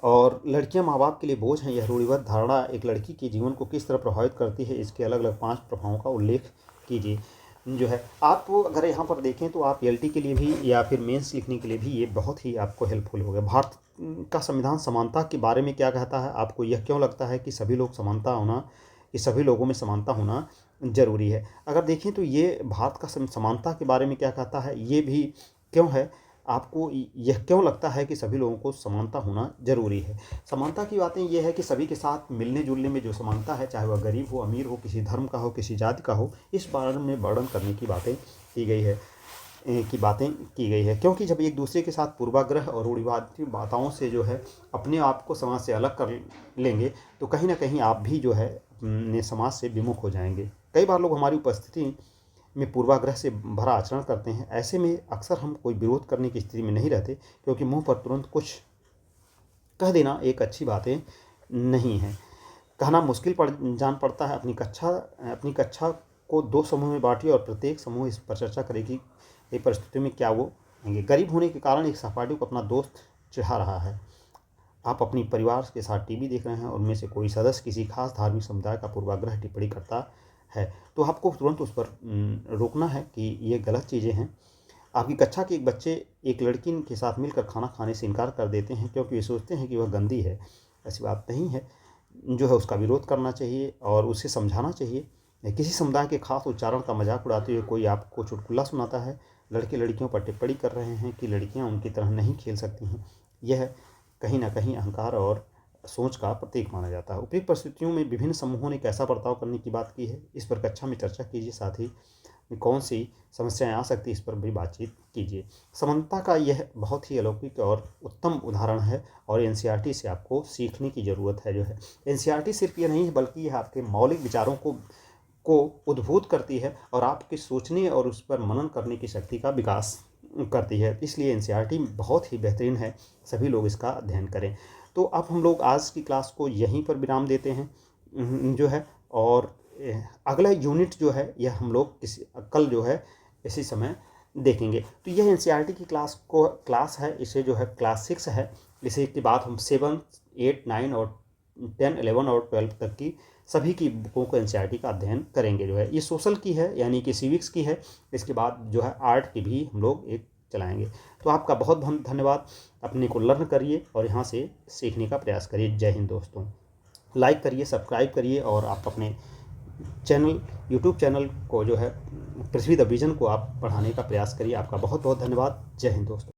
Speaker 1: और लड़कियां माँ बाप के लिए बोझ हैं, यह रूढ़िबद्ध धारणा एक लड़की के जीवन को किस तरह प्रभावित करती है, इसके अलग अलग 5 प्रभावों का उल्लेख कीजिए जो है। आप अगर यहाँ पर देखें तो आप एलटी के लिए भी या फिर मेंस लिखने के लिए भी ये बहुत ही आपको हेल्पफुल होगा। भारत का संविधान समानता के बारे में क्या कहता है, आपको यह क्यों लगता है कि सभी लोगों में समानता होना जरूरी है। अगर देखें तो ये भारत का समानता के बारे में क्या कहता है, ये भी क्यों है, आपको यह क्यों लगता है कि सभी लोगों को समानता होना जरूरी है। समानता की बातें यह है कि सभी के साथ मिलने जुलने में जो समानता है, चाहे वह गरीब हो, अमीर हो, किसी धर्म का हो, किसी जाति का हो, इस बारे में वर्णन करने की बातें की गई है। क्योंकि जब एक दूसरे के साथ पूर्वाग्रह और रूढ़िवादी बातों से जो है अपने आप को समाज से अलग कर लेंगे तो कहीं ना कहीं आप भी जो है समाज से विमुख हो जाएंगे। कई बार लोग हमारी उपस्थिति में पूर्वाग्रह से भरा आचरण करते हैं। ऐसे में अक्सर हम कोई विरोध करने की स्थिति में नहीं रहते, क्योंकि मुंह पर तुरंत कुछ कह देना एक अच्छी बातें नहीं है। कहना मुश्किल जान पड़ता है। अपनी कक्षा को 2 समूह में बांटिए और प्रत्येक समूह इस पर चर्चा करेगी एक परिस्थिति में क्या वो होंगे। गरीब होने के कारण एक सहपाठी को अपना दोस्त चिढ़ा रहा है। आप अपनी परिवार के साथ टीवी देख रहे हैं और उनमें से कोई सदस्य किसी खास धार्मिक समुदाय का पूर्वाग्रह टिप्पणी करता है, तो आपको तुरंत उस पर रोकना है कि ये गलत चीज़ें हैं। आपकी कक्षा के एक बच्चे एक लड़की के साथ मिलकर खाना खाने से इनकार कर देते हैं क्योंकि वे सोचते हैं कि वह गंदी है। ऐसी बात नहीं है, जो है उसका विरोध करना चाहिए और उसे समझाना चाहिए। किसी समुदाय के खास उच्चारण का मजाक उड़ाते हुए कोई आपको चुटकुला सुनाता है, लड़के लड़कियों पर टिप्पणी कर रहे हैं कि लड़कियां उनकी तरह नहीं खेल सकती हैं, यह कहीं ना कहीं अहंकार और सोच का प्रतीक माना जाता है। उपयुक्त परिस्थितियों में विभिन्न समूहों ने कैसा बर्ताव करने की बात की है, इस पर कक्षा में चर्चा कीजिए। साथ ही कौन सी समस्याएं आ सकती है, इस पर भी बातचीत कीजिए। समानता का यह बहुत ही अलौकिक और उत्तम उदाहरण है और एनसीईआरटी से आपको सीखने की ज़रूरत है जो है। एनसीईआरटी सिर्फ ये नहीं है बल्कि यह आपके मौलिक विचारों को उद्भूत करती है और आपके सोचने और उस पर मनन करने की शक्ति का विकास करती है। इसलिए एनसीईआरटी बहुत ही बेहतरीन है, सभी लोग इसका अध्ययन करें। तो अब हम लोग आज की क्लास को यहीं पर विराम देते हैं जो है, और अगला यूनिट जो है यह हम लोग कल जो है इसी समय देखेंगे। तो यह एनसीईआरटी की क्लास है, इसे जो है क्लास 6 है इसी के बाद हम 7, 8, 9 और 10, 11 और 12 तक की सभी की बुकों को एनसीईआरटी का अध्ययन करेंगे। जो है ये सोशल की है, यानी कि सिविक्स की है। इसके बाद जो है आर्ट की भी हम लोग एक चलाएंगे। तो आपका बहुत बहुत धन्यवाद। अपने को लर्न करिए और यहाँ से सीखने का प्रयास करिए। जय हिंद दोस्तों। लाइक करिए, सब्सक्राइब करिए और आप अपने चैनल, यूट्यूब चैनल को जो है पृथ्वी द विजन को आप बढ़ाने का प्रयास करिए। आपका बहुत बहुत धन्यवाद। जय हिंद दोस्तों।